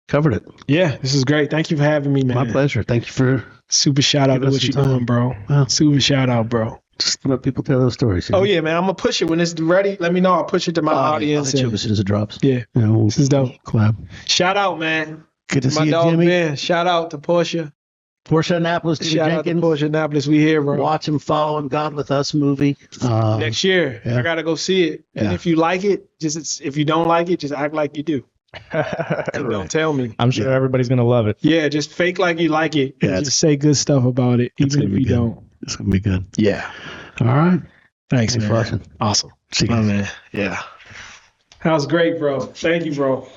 Speaker 1: covered it.
Speaker 2: Yeah. This is great. Thank you for having me, man.
Speaker 1: My pleasure. Thank you for
Speaker 2: Super shout out to
Speaker 1: giving us
Speaker 2: what
Speaker 1: some
Speaker 2: you're
Speaker 1: time.
Speaker 2: doing, bro.
Speaker 1: Well.
Speaker 2: Super shout out, bro.
Speaker 1: just let people tell those stories.
Speaker 2: Oh yeah, man. I'm gonna push it when it's ready. Let me know. I'll push it to my audience.
Speaker 1: I'll hit you as soon as it drops.
Speaker 2: Yeah.
Speaker 1: You know,
Speaker 2: This is dope.
Speaker 1: Collab.
Speaker 2: Shout out, man.
Speaker 1: Good to
Speaker 2: My
Speaker 1: see you,
Speaker 2: dog,
Speaker 1: Jimmy.
Speaker 2: man. Shout out to Porsche.
Speaker 1: Porsche Annapolis, Jimmy
Speaker 2: Shout out to
Speaker 1: Jenkins.
Speaker 2: Porsche Annapolis. We here, bro.
Speaker 1: Watch him, follow him. God with Us movie.
Speaker 2: Next year,
Speaker 1: yeah.
Speaker 2: I gotta go see it. And
Speaker 1: Yeah.
Speaker 2: if you like it, if you don't like it, just act like you do. And don't tell me.
Speaker 3: I'm sure everybody's gonna love it.
Speaker 2: Yeah, just fake like you like it.
Speaker 1: Yeah,
Speaker 2: And just say good stuff about it,
Speaker 1: it's
Speaker 2: even
Speaker 1: gonna
Speaker 2: if
Speaker 1: be
Speaker 2: you
Speaker 1: good.
Speaker 2: don't.
Speaker 1: It's gonna be good.
Speaker 2: Yeah.
Speaker 1: All right.
Speaker 2: Thanks,
Speaker 1: Thanks
Speaker 2: man.
Speaker 1: for watching.
Speaker 2: Awesome.
Speaker 1: See you
Speaker 2: My
Speaker 1: guys.
Speaker 2: man. Yeah. That was great, bro. Thank you, bro.